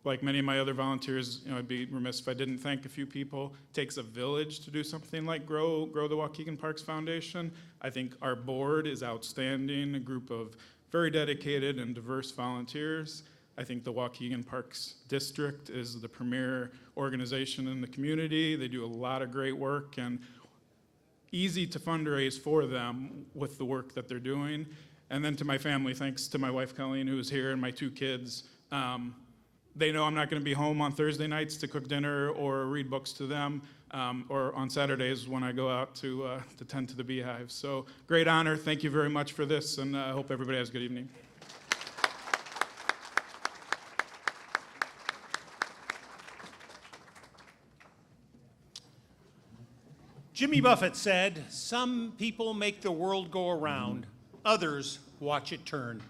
Like many of my other volunteers, I'd be remiss if I didn't thank a few people. It takes a village to do something like grow the Waukegan Parks Foundation. I think our board is outstanding, a group of very dedicated and diverse volunteers. I think the Waukegan Parks District is the premier organization in the community. They do a lot of great work and easy to fundraise for them with the work that they're doing. And then to my family, thanks to my wife Colleen, who is here, and my 2 kids. They know I'm not going to be home on Thursday nights to cook dinner or read books to them, or on Saturdays when I go out to tend to the beehives. So great honor. Thank you very much for this, and I hope everybody has a good evening. Jimmy Buffett said, "Some people make the world go around, others watch it turn."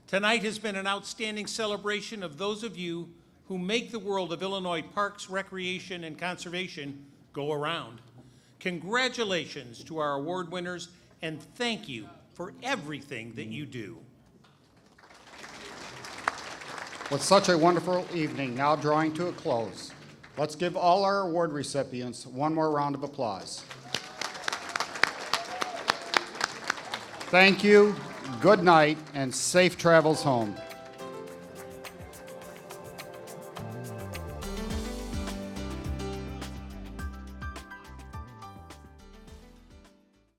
Tonight has been an outstanding celebration of those of you who make the world of Illinois parks, recreation, and conservation go around. Congratulations to our award winners, and thank you for everything that you do. With such a wonderful evening now drawing to a close, let's give all our award recipients one more round of applause. Thank you, good night, and safe travels home.